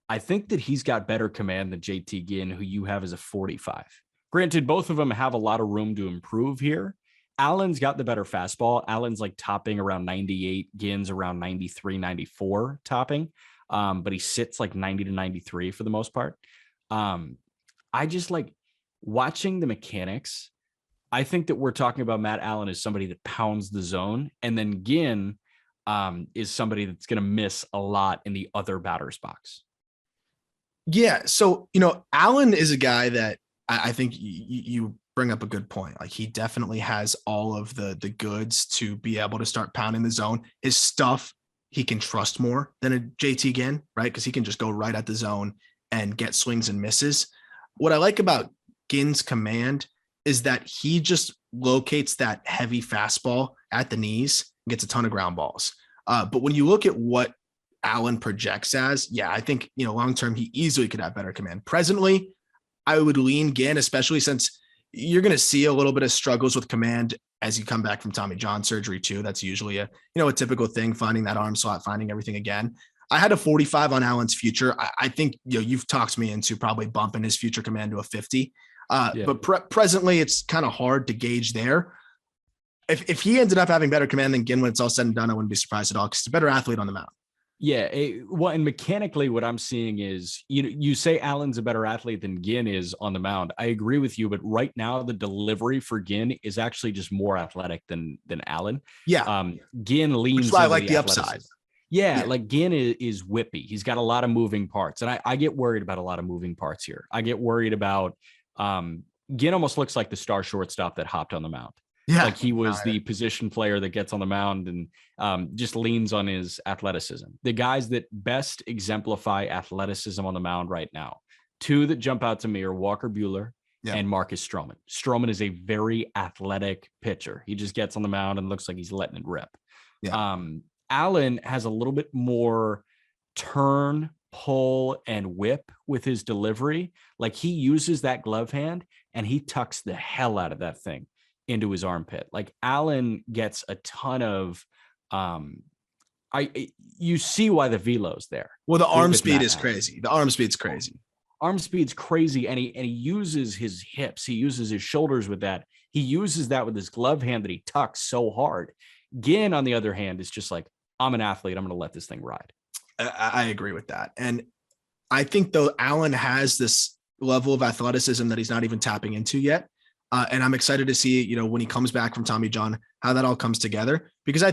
I think that he's got better command than JT Ginn, who you have as a 45. Granted, both of them have a lot of room to improve here. Allen's got the better fastball. Allen's like topping around 98. Ginn's around 93, 94 topping. But he sits like 90 to 93 for the most part. I just like watching the mechanics. I think that we're talking about Matt Allen as somebody that pounds the zone. And then Ginn is somebody that's going to miss a lot in the other batter's box. Yeah. So, Allen is a guy that I think you bring up a good point. Like he definitely has all of the goods to be able to start pounding the zone. His stuff, he can trust more than a JT Ginn, right? Because he can just go right at the zone and get swings and misses. What I like about Ginn's command is that he just locates that heavy fastball at the knees and gets a ton of ground balls. But when you look at what Allen projects as, I think, long-term, he easily could have better command. Presently, I would lean Ginn, especially since you're going to see a little bit of struggles with command as you come back from Tommy John surgery too. That's usually a typical thing, finding that arm slot, finding everything again. I had a 45 on Allen's future. I think, you've talked me into probably bumping his future command to a 50. But presently it's kind of hard to gauge there. If he ended up having better command than Ginn when it's all said and done, I wouldn't be surprised at all because he's a better athlete on the mound. Yeah. And mechanically what I'm seeing is, you say Allen's a better athlete than Ginn is on the mound. I agree with you, but right now the delivery for Ginn is actually just more athletic than Allen. Yeah. Ginn leans. Which is why I like the upside. Yeah, like Ginn is whippy. He's got a lot of moving parts. And I get worried about a lot of moving parts here. I get worried about Ginn almost looks like the star shortstop that hopped on the mound. Yeah. Like he was the position player that gets on the mound and just leans on his athleticism. The guys that best exemplify athleticism on the mound right now, 2 that jump out to me are Walker Buehler and Marcus Stroman. Stroman is a very athletic pitcher. He just gets on the mound and looks like he's letting it rip. Yeah. Allen has a little bit more turn, pull, and whip with his delivery. Like he uses that glove hand and he tucks the hell out of that thing into his armpit. Like Allen gets a ton of, you see why the velo's there. Well, the arm speed is crazy. The arm speed's crazy. Arm speed's crazy. And he uses his hips. He uses his shoulders with that. He uses that with his glove hand that he tucks so hard. Ginn, on the other hand, is just like, I'm an athlete. I'm going to let this thing ride. I agree with that. And I think, though, Allen has this level of athleticism that he's not even tapping into yet. And I'm excited to see, when he comes back from Tommy John, how that all comes together, because I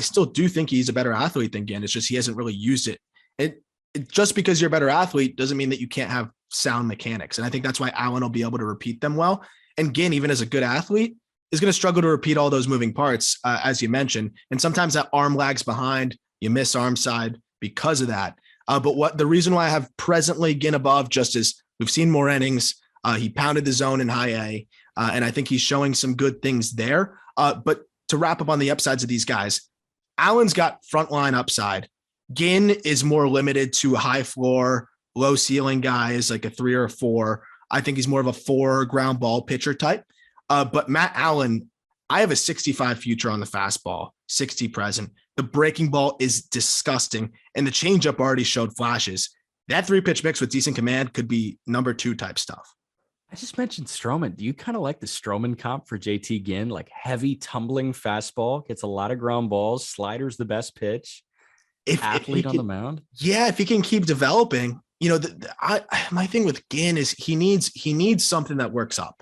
still do think he's a better athlete than Ginn. It's just, he hasn't really used it. It just because you're a better athlete doesn't mean that you can't have sound mechanics. And I think that's why Allen will be able to repeat them well. And Ginn, even as a good athlete, is going to struggle to repeat all those moving parts, as you mentioned. And sometimes that arm lags behind, you miss arm side because of that. But the reason why I have presently Ginn above just is we've seen more innings. He pounded the zone in high A. And I think he's showing some good things there. But to wrap up on the upsides of these guys, Allen's got frontline upside. Ginn is more limited to high floor, low ceiling guys, like a 3 or a 4. I think he's more of a 4 ground ball pitcher type. But Matt Allen, I have a 65 future on the fastball, 60 present. The breaking ball is disgusting. And the changeup already showed flashes. That 3-pitch mix with decent command could be number 2 type stuff. I just mentioned Stroman. Do you kind of like the Stroman comp for JT Ginn? Like heavy tumbling fastball, gets a lot of ground balls, slider's the best pitch. Athlete on the mound. Yeah, if he can keep developing, my thing with Ginn is he needs something that works up.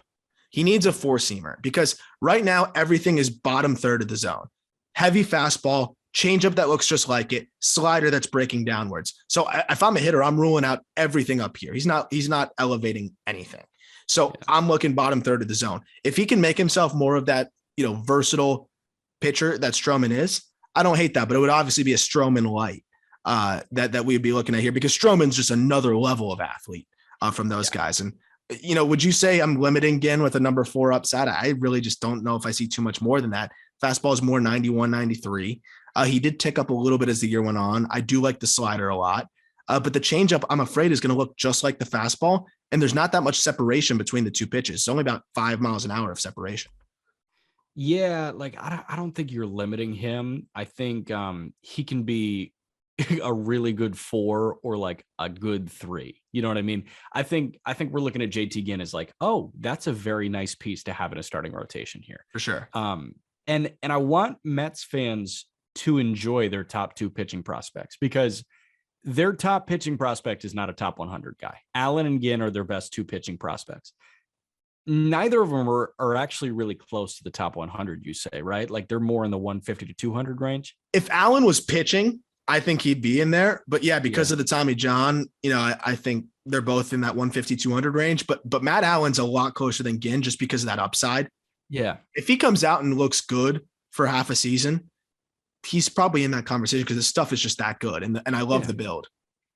He needs a 4-seamer because right now everything is bottom third of the zone. heavy fastball, changeup that looks just like it, slider that's breaking downwards. So if I'm a hitter, I'm ruling out everything up here. He's not elevating anything. So I'm looking bottom third of the zone. If he can make himself more of that, versatile pitcher that Stroman is, I don't hate that, but it would obviously be a Stroman light that we'd be looking at here, because Stroman's just another level of athlete from those guys. And, would you say I'm limiting Ginn with a number 4 upside? I really just don't know if I see too much more than that. Fastball is more 91, 93. He did tick up a little bit as the year went on. I do like the slider a lot, but the changeup, I'm afraid, is going to look just like the fastball. And there's not that much separation between the two pitches. It's only about 5 miles an hour of separation. Yeah, like I don't think you're limiting him. I think he can be a really good 4 or like a good 3. You know what I mean? I think we're looking at JT Ginn as like, oh, that's a very nice piece to have in a starting rotation here. For sure. And I want Mets fans to enjoy their top 2 pitching prospects, because their top pitching prospect is not a top 100 guy. Allen and Ginn are their best 2 pitching prospects. Neither of them are actually really close to the top 100, you say, right? Like they're more in the 150 to 200 range. If Allen was pitching, I think he'd be in there. But yeah, because of the Tommy John, I think they're both in that 150, 200 range. But Matt Allen's a lot closer than Ginn just because of that upside. Yeah. If he comes out and looks good for half a season, he's probably in that conversation because his stuff is just that good. And I love the build.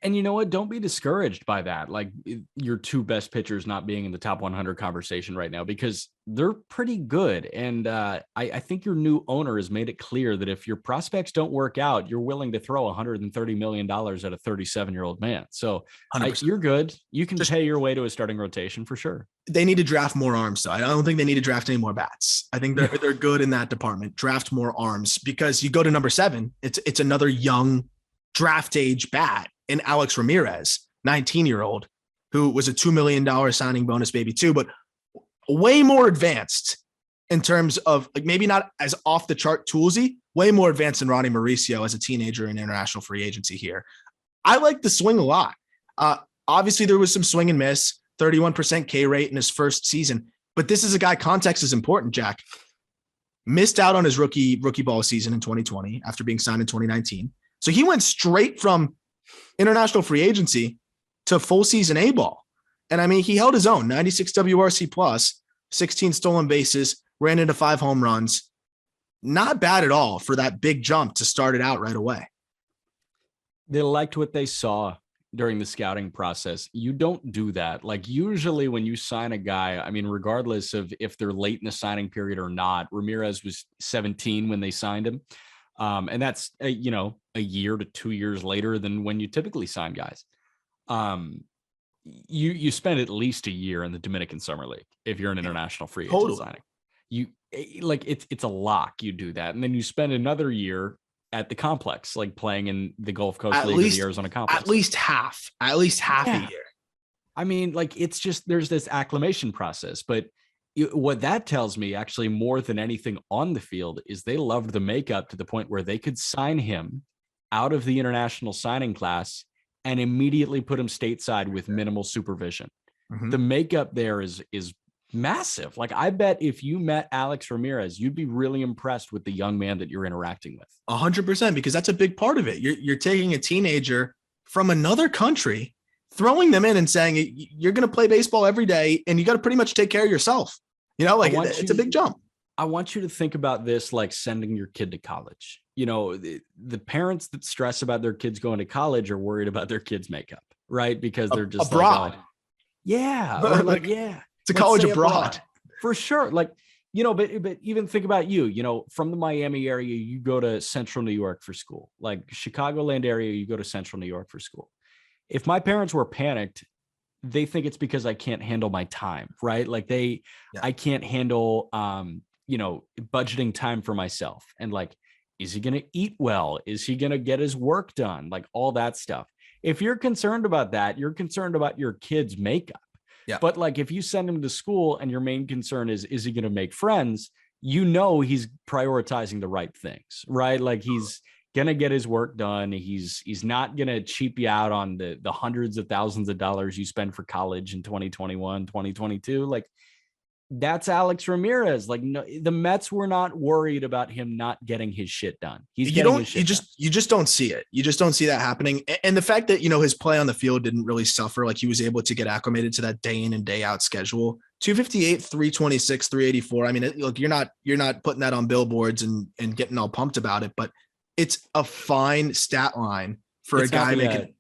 And you know what? Don't be discouraged by that. Like your 2 best pitchers not being in the top 100 conversation right now, because they're pretty good. And I think your new owner has made it clear that if your prospects don't work out, you're willing to throw $130 million at a 37-year-old man. So you're good. You can pay your way to a starting rotation for sure. They need to draft more arms, though. I don't think they need to draft any more bats. I think they're good in that department. Draft more arms, because you go to number 7, it's another young draft age bat in Alex Ramirez, 19-year-old, who was a $2 million signing bonus baby too, but way more advanced in terms of, like, maybe not as off the chart toolsy, way more advanced than Ronnie Mauricio as a teenager in international free agency here. I like the swing a lot. Obviously there was some swing and miss, 31% K rate in his first season, but this is a guy, context is important, Jack. Missed out on his rookie ball season in 2020 after being signed in 2019. So he went straight from international free agency to full season A ball. And I mean, he held his own, 96 WRC plus, 16 stolen bases, ran into 5 home runs. Not bad at all for that big jump to start it out right away. They liked what they saw during the scouting process. You don't do that. Like usually when you sign a guy, I mean, regardless of if they're late in the signing period or not, Ramirez was 17 when they signed him. And that's, a year to 2 years later than when you typically sign guys. You spend at least a year in the Dominican Summer League if you're an international free agent signing. It's a lock. You do that, and then you spend another year at the complex, like playing in the Gulf Coast League or the Arizona complex. At least half a year. I mean, like it's just there's this acclimation process, but what that tells me, actually, more than anything on the field, is they loved the makeup to the point where they could sign him out of the international signing class and immediately put him stateside with minimal supervision. Mm-hmm. The makeup there is massive. Like I bet if you met Alex Ramirez, you'd be really impressed with the young man that you're interacting with. 100%, because that's a big part of it. You're taking a teenager from another country, throwing them in and saying, you're going to play baseball every day and you got to pretty much take care of yourself. It's a big jump. I want you to think about this like sending your kid to college. The parents that stress about their kids going to college are worried about their kids' makeup, right? Because they're just abroad. It's a college abroad. For sure. But even think about from the Miami area, you go to Central New York for school. Like Chicagoland area, you go to Central New York for school. If my parents were panicked, they think it's because I can't handle my time, right? Like I can't handle, budgeting time for myself. And like, is he going to eat well? Is he going to get his work done? Like all that stuff. If you're concerned about that, you're concerned about your kid's makeup. Yeah. But like, if you send him to school and your main concern is he going to make friends? He's prioritizing the right things, right? Like he's going to get his work done. He's not going to cheap you out on the hundreds of thousands of dollars you spend for college in 2021, 2022. Like That's Alex Ramirez. Like, no, the Mets were not worried about him not getting his shit done. He's getting his shit done. You just don't see it. You just don't see that happening. And the fact that, his play on the field didn't really suffer. Like, he was able to get acclimated to that day in and day out schedule. 258, 326, 384. I mean, look, you're not putting that on billboards and getting all pumped about it, but it's a fine stat line for a guy making.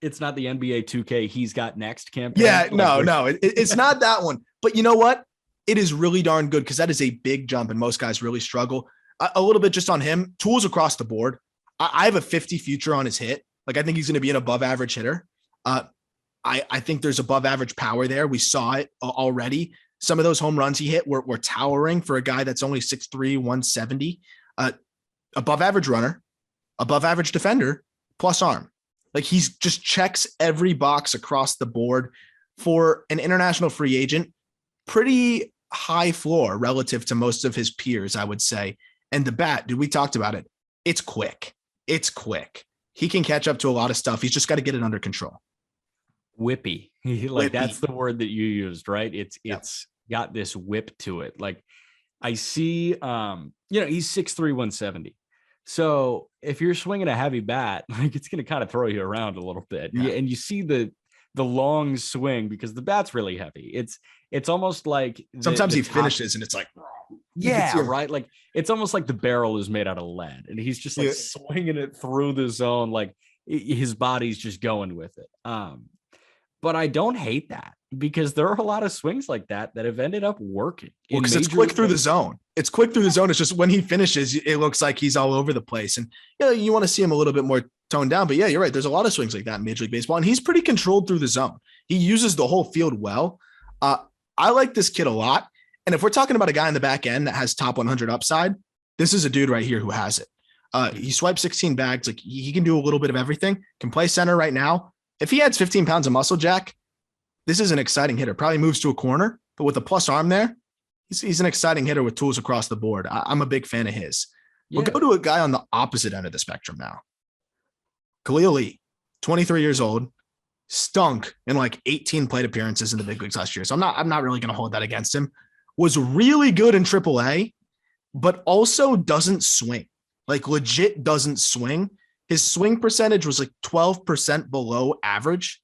It's not the NBA 2K he's got next campaign. Yeah, no, it's not that one. But you know what? It is really darn good because that is a big jump, and most guys really struggle. A little bit just on him, tools across the board. I have a 50 future on his hit. Like, I think he's going to be an above average hitter. I think there's above average power there. We saw it already. Some of those home runs he hit were towering for a guy that's only 6'3", 170. Above average runner, above average defender, plus arm. Like, he's just checks every box across the board for an international free agent. Pretty high floor relative to most of his peers, I would say. And the bat, dude, we talked about it. It's quick. He can catch up to a lot of stuff. He's just got to get it under control. Whippy. Whippy. That's the word that you used, right? It's got this whip to it. Like, I see, he's 6'3", 170. So if you're swinging a heavy bat, like, it's going to kind of throw you around a little bit. Yeah. And you see the long swing because the bat's really heavy. It's almost like sometimes he finishes and it's like, yeah, right. Like, it's almost like the barrel is made out of lead and he's just like swinging it through the zone. Like, his body's just going with it. But I don't hate that because there are a lot of swings like that have ended up working. Because it's quick through the zone. It's just when he finishes, it looks like he's all over the place. And you want to see him a little bit more toned down. But yeah, you're right. There's a lot of swings like that in Major League Baseball, and he's pretty controlled through the zone. He uses the whole field well. I like this kid a lot. And if we're talking about a guy in the back end that has top 100 upside, this is a dude right here who has it. He swipes 16 bags. Like, he can do a little bit of everything. Can play center right now. If he adds 15 pounds of muscle, Jack, this is an exciting hitter. Probably moves to a corner, but with a plus arm there, he's an exciting hitter with tools across the board. I'm a big fan of his. Yeah. We'll go to a guy on the opposite end of the spectrum now. Khalil Lee, 23 years old, stunk in like 18 plate appearances in the big leagues last year. So I'm not really going to hold that against him. Was really good in AAA, but also doesn't swing. Like, legit doesn't swing. His swing percentage was like 12% below average.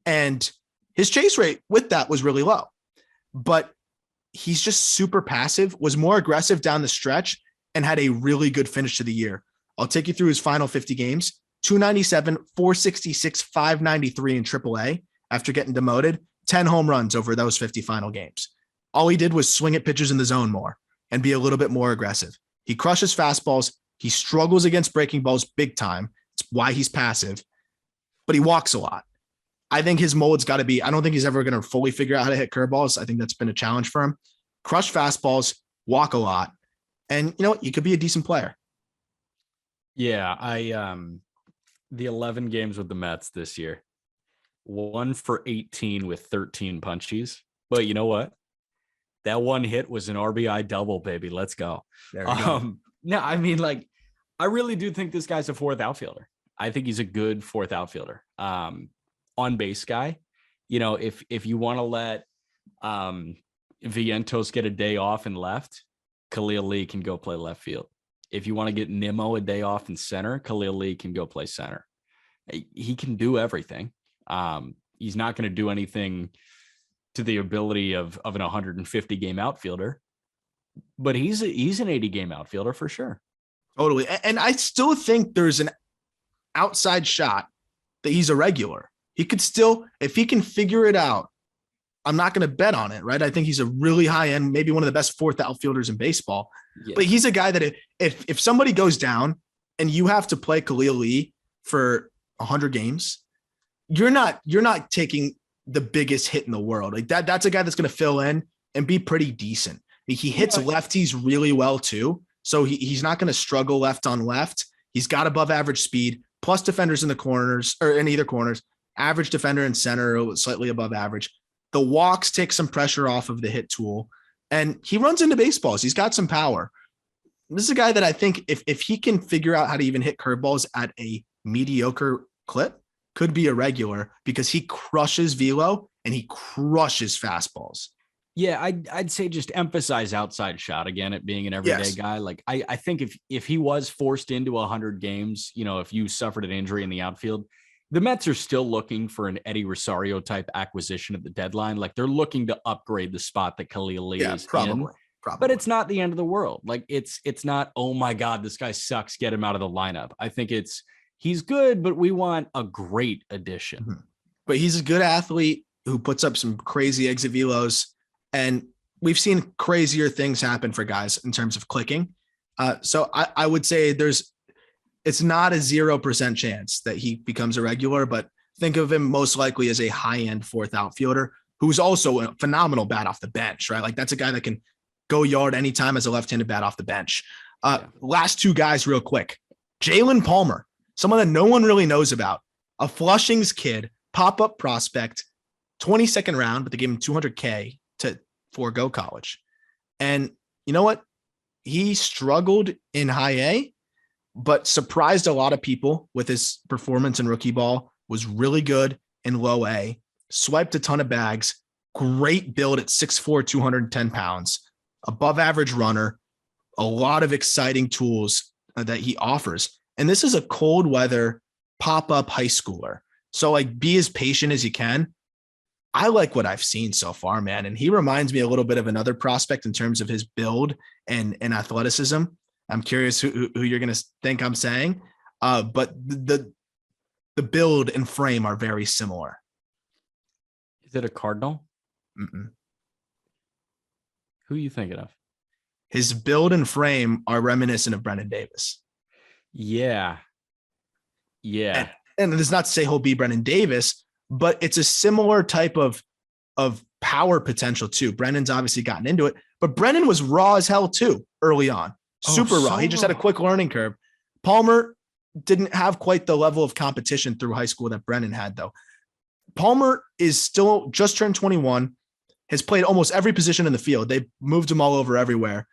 And his chase rate with that was really low. But he's just super passive, was more aggressive down the stretch, and had a really good finish to the year. I'll take you through his final 50 games. 297, 466, 593 in AAA after getting demoted. 10 home runs over those 50 final games. All he did was swing at pitchers in the zone more and be a little bit more aggressive. He crushes fastballs. He struggles against breaking balls big time. It's why he's passive, but he walks a lot. I think his mold's got to be, I don't think he's ever going to fully figure out how to hit curveballs. I think that's been a challenge for him. Crush fastballs, walk a lot. And you know what? You could be a decent player. Yeah. The 11 games with the Mets this year, 1 for 18 with 13 punchies. But you know what? That one hit was an RBI double, baby. Let's go. There we go. No, I mean, like, I really do think this guy's a fourth outfielder. I think he's a good fourth outfielder. On base guy. If you want to let Vientos get a day off in left, Khalil Lee can go play left field. If you want to get Nimmo a day off in center, Khalil Lee can go play center. He can do everything. He's not going to do anything to the ability of an 150 game outfielder, but he's an 80 game outfielder for sure. Totally. And I still think there's an outside shot that he's a regular. He could still, if he can figure it out, I'm not going to bet on it, right? I think he's a really high end, maybe one of the best fourth outfielders in baseball. Yeah. But he's a guy that if somebody goes down and you have to play Khalil Lee for 100 games, you're not taking the biggest hit in the world. Like that's a guy that's going to fill in and be pretty decent. He hits lefties really well too. So he's not going to struggle left on left. He's got above average speed, plus defenders in the corners or in either corners, average defender in center, slightly above average. The walks take some pressure off of the hit tool, and he runs into baseballs. He's got some power. This is a guy that I think if he can figure out how to even hit curveballs at a mediocre clip, could be a regular because he crushes velo and he crushes fastballs. Yeah, I'd say just emphasize outside shot again at being an everyday guy. Like I think if he was forced into 100 games, if you suffered an injury in the outfield, the Mets are still looking for an Eddie Rosario type acquisition at the deadline. Like they're looking to upgrade the spot that Khalil Lee is in. But it's not the end of the world. Like it's not, oh my God, this guy sucks, get him out of the lineup. I think he's good, but we want a great addition. Mm-hmm. But he's a good athlete who puts up some crazy exit velos. And we've seen crazier things happen for guys in terms of clicking. So I would say it's not a 0% chance that he becomes a regular, but think of him most likely as a high-end fourth outfielder who's also a phenomenal bat off the bench, right? Like that's a guy that can go yard anytime as a left-handed bat off the bench. Last two guys real quick. Jalen Palmer, someone that no one really knows about, a Flushing's kid, pop-up prospect, 22nd round, but they gave him $200K to forego college. And you know what? He struggled in high A, but surprised a lot of people with his performance in rookie ball, was really good in low A, swiped a ton of bags, great build at 6'4", 210 pounds, above average runner, a lot of exciting tools that he offers. And this is a cold weather pop-up high schooler. So like be as patient as you can. I like what I've seen so far, man. And he reminds me a little bit of another prospect in terms of his build and athleticism. I'm curious who you're going to think I'm saying. But the build and frame are very similar. Is it a Cardinal? Mm-mm. Who are you thinking of? His build and frame are reminiscent of Brendan Davis. Yeah. And it's not to say he'll be Brendan Davis, but it's a similar type of power potential too. Brendan's obviously gotten into it, but Brendan was raw as hell too early on. Super raw. He just had a quick learning curve. Palmer didn't have quite the level of competition through high school that Brendan had though. Palmer is still just turned 21, has played almost every position in the field. They moved him all over everywhere,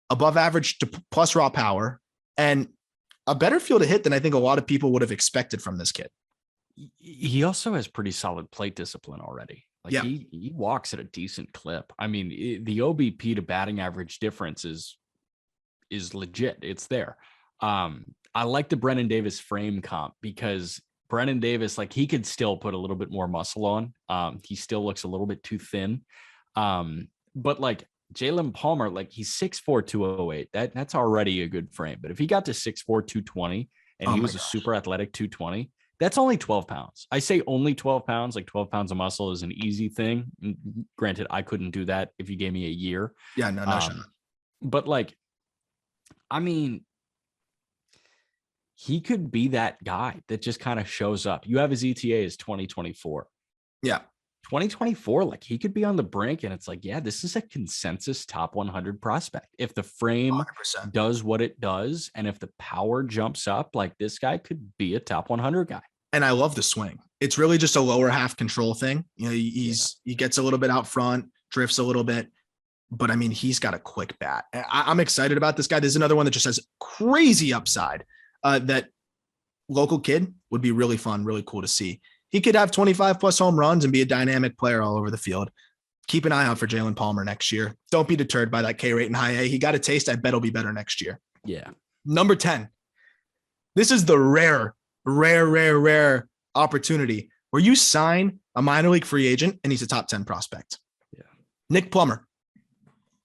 above average to plus raw power, and a better field of hit than I think a lot of people would have expected from this kid. He also has pretty solid plate discipline already. Like he walks at a decent clip. I mean, the OBP to batting average difference is legit. It's there. I like the Brendan Davis frame comp because Brendan Davis, like he could still put a little bit more muscle on. He still looks a little bit too thin. But like Jalen Palmer, like he's 6'4", 208. That's already a good frame. But if he got to 6'4", 220 and he was a super athletic 220, that's only 12 pounds. I say only 12 pounds, like 12 pounds of muscle is an easy thing. Granted, I couldn't do that if you gave me a year. Yeah, no shot. But like, I mean, he could be that guy that just kind of shows up. You have his ETA is 2024. Yeah. 2024, like he could be on the brink and it's like, yeah, this is a consensus top 100 prospect. If the frame 100%. does what it does and if the power jumps up, like this guy could be a top 100 guy. And I love the swing. It's really just a lower half control thing. You know, he gets a little bit out front, drifts a little bit, but I mean, he's got a quick bat. I'm excited about this guy. There's another one that just has crazy upside that local kid would be really fun, really cool to see. He could have 25 plus home runs and be a dynamic player all over the field. Keep an eye out for Jalen Palmer next year. Don't be deterred by that K rate in high A. He got a taste. I bet he'll be better next year. Yeah. Number 10. This is the rare opportunity where you sign a minor league free agent and he's a top 10 prospect. Yeah. Nick Plummer.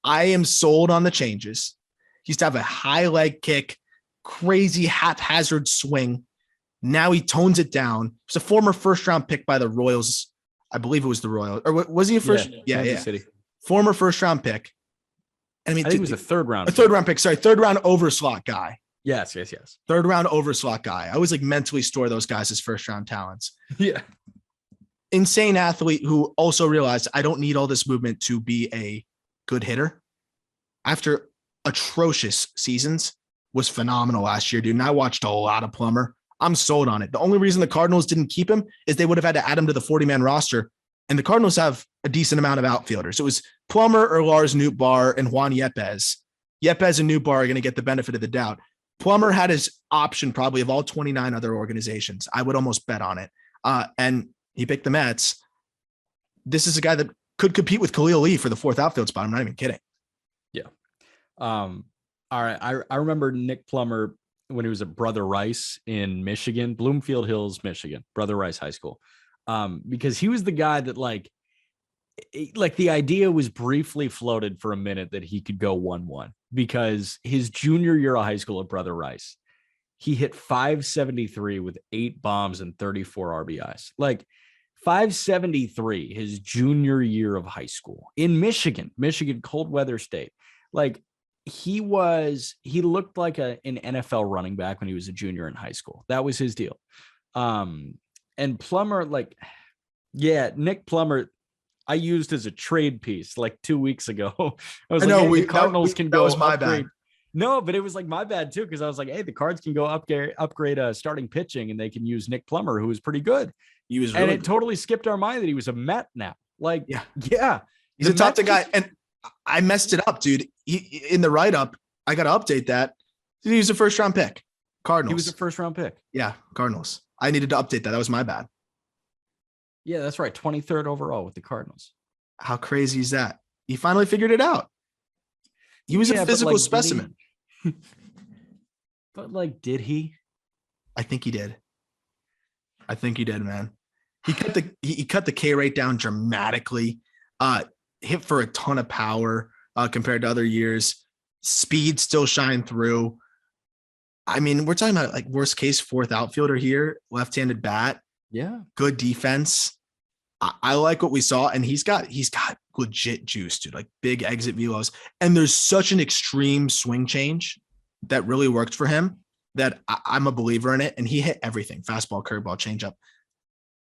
I am sold on the changes. He used to have a high leg kick, crazy haphazard swing. Now he tones it down. He's a former first-round pick by the Royals. I believe it was the Royals. Or was he a first? Yeah. City. Former first-round pick. I mean, I think it was a third-round. A third-round pick. Sorry, third-round overslot guy. Yes. Third-round overslot guy. I always like mentally store those guys as first-round talents. Yeah. Insane athlete who also realized I don't need all this movement to be a good hitter. After atrocious seasons, was phenomenal last year, dude. And I watched a lot of Plummer. I'm sold on it. The only reason the Cardinals didn't keep him is they would have had to add him to the 40-man roster. And the Cardinals have a decent amount of outfielders. It was Plummer or Lars Nootbaar and Juan Yepez. Yepez and Nootbaar are going to get the benefit of the doubt. Plummer had his option probably of all 29 other organizations. I would almost bet on it. And he picked the Mets. This is a guy that could compete with Khalil Lee for the fourth outfield spot. I'm not even kidding. Yeah. All right. I remember Nick Plummer when he was at Brother Rice in Michigan, Bloomfield Hills, Michigan, Brother Rice High School. Because he was the guy that like the idea was briefly floated for a minute that he could go 1-1 because his junior year of high school at Brother Rice, he hit 573 with 8 bombs and 34 RBIs. Like 573 his junior year of high school in Michigan, cold weather state. Like he looked like an NFL running back when he was a junior in high school. That was his deal. And Plummer, Nick Plummer, I used as a trade piece like 2 weeks ago. I was the Cardinals can go. That was my bad. No, but it was like my bad too, because I was like, hey, the Cards can go upgrade starting pitching, and they can use Nick Plummer, who was pretty good. He was, really and it totally skipped our mind that he was a Met now. Like, yeah, he's a top 10 guy, and I messed it up, dude. In the write up, I got to update that. He was a first round pick. Cardinals. He was a first round pick. Yeah, Cardinals. I needed to update that. That was my bad. Yeah, that's right. 23rd overall with the Cardinals. How crazy is that? He finally figured it out. He was a physical specimen. But like, did he? I think he did. Man. He cut the K rate down dramatically. Hit for a ton of power compared to other years. Speed still shine through. I mean, we're talking about like worst case fourth outfielder here, left-handed bat. Yeah. Good defense. I like what we saw, and he's got legit juice, dude, like big exit velos. And there's such an extreme swing change that really worked for him that I'm a believer in it. And he hit everything: fastball, curveball, changeup.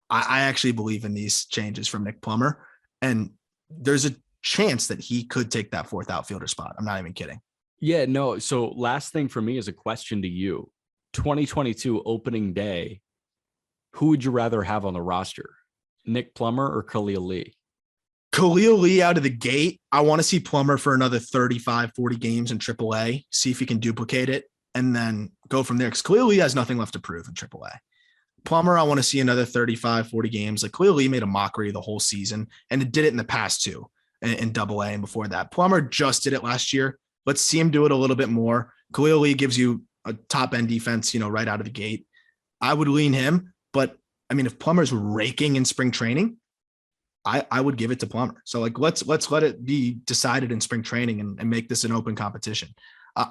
I actually believe in these changes from Nick Plummer, and there's a chance that he could take that fourth outfielder spot. I'm not even kidding. Yeah, no. So last thing for me is a question to you. 2022 opening day, who would you rather have on the roster? Nick Plummer or Khalil Lee? Khalil Lee out of the gate. I want to see Plummer for another 35, 40 games in AAA, see if he can duplicate it, and then go from there. Because Khalil Lee has nothing left to prove in AAA. Plummer, I want to see another 35, 40 games. Like Khalil Lee made a mockery the whole season, and it did it in the past too, in AA and before that. Plummer just did it last year. Let's see him do it a little bit more. Khalil Lee gives you a top-end defense, right out of the gate. I would lean him, but I mean, if Plummer's raking in spring training, I would give it to Plummer. So like, let's let it be decided in spring training and make this an open competition.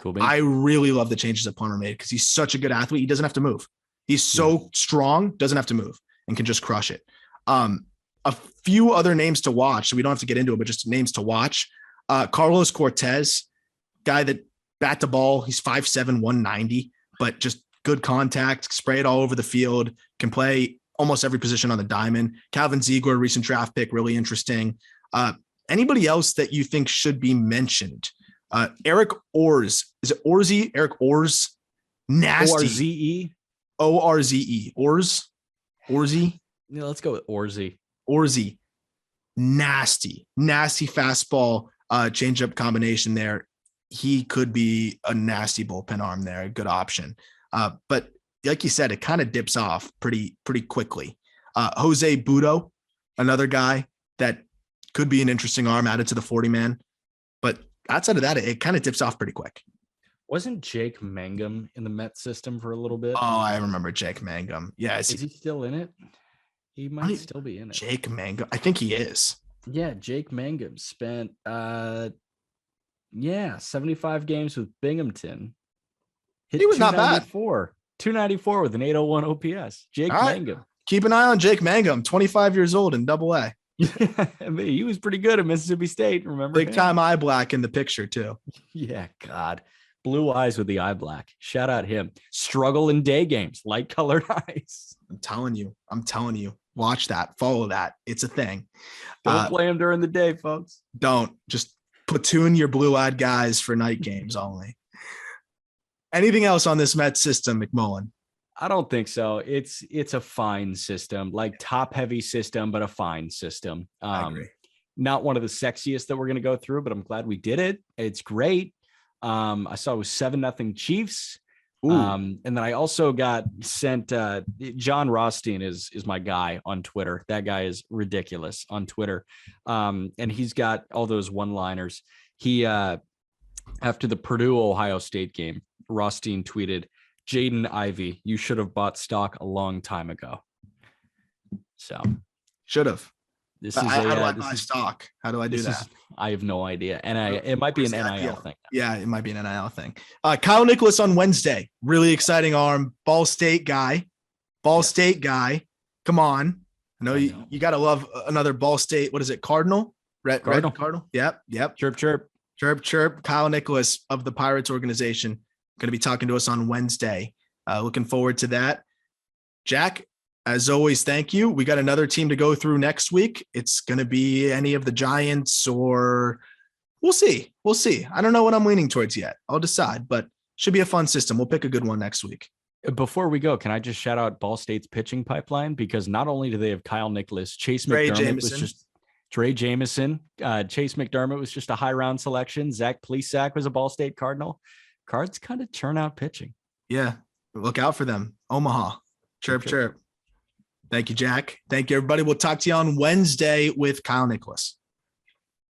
Cool, I really love the changes that Plummer made because he's such a good athlete. He doesn't have to move. He's so strong, doesn't have to move, and can just crush it. A few other names to watch, so we don't have to get into it, but just names to watch. Carlos Cortez, guy that bat the ball. He's 5'7", 190, but just good contact, spray it all over the field, can play almost every position on the diamond. Calvin Ziegler, recent draft pick, really interesting. Anybody else that you think should be mentioned? Eric Orz. Is it Orzie? Eric Orz? Nasty. O-R-Z-E? O-R-Z-E. Orz? Orzie? Yeah, let's go with Orzie. Orzie. Nasty fastball changeup combination there. He could be a nasty bullpen arm there, a good option. But like you said, it kind of dips off pretty quickly. Jose Budo, another guy that could be an interesting arm added to the 40-man. But outside of that, it kind of dips off pretty quick. Wasn't Jake Mangum in the Met system for a little bit? Oh, I remember Jake Mangum. Yeah. Is he still in it? He might still be in it. Jake Mangum. I think he is. Yeah, Jake Mangum spent 75 games with Binghamton. He was not bad. 294 with an 801 OPS. Jake Mangum. Keep an eye on Jake Mangum, 25 years old in AA. I mean, he was pretty good at Mississippi State. Remember, big time eye black in the picture too. Yeah, God, blue eyes with the eye black. Shout out him. Struggle in day games, light colored eyes. I'm telling you. Watch that. Follow that. It's a thing. Don't play him during the day, folks. Don't. Just platoon your blue-eyed guys for night games only. Anything else on this Mets system, McMullen? I don't think so. It's a fine system, like top-heavy system, but a fine system. I agree. Not one of the sexiest that we're going to go through, but I'm glad we did it. It's great. I saw it was 7-0 Chiefs. And then I also got sent John Rothstein is my guy on Twitter. That guy is ridiculous on Twitter. And he's got all those one-liners. He after the Purdue Ohio State game, Rothstein tweeted, "Jaden Ivey, you should have bought stock a long time ago." So should have. This is how do I buy stock? How do I do that? I have no idea. And it might be an NIL thing. Yeah, it might be an NIL thing. Kyle Nicholas on Wednesday. Really exciting arm. Ball State guy. State guy. Come on. I know you got to love another Ball State. What is it? Cardinal? Red Cardinal. Yep. Chirp, chirp. Chirp, chirp. Kyle Nicholas of the Pirates organization. Going to be talking to us on Wednesday. Looking forward to that. Jack, as always, thank you. We got another team to go through next week. It's going to be any of the Giants or we'll see. I don't know what I'm leaning towards yet. I'll decide, but should be a fun system. We'll pick a good one next week. Before we go, can I just shout out Ball State's pitching pipeline? Because not only do they have Kyle Nicholas, Chase McDermott was just Trey Jameson. Chase McDermott was just a high round selection. Zach Plesac was a Ball State Cardinal. Cards kind of churn out pitching. Yeah. Look out for them. Omaha. Chirp, chirp. Thank you, Jack. Thank you, everybody. We'll talk to you on Wednesday with Kyle Nicholas.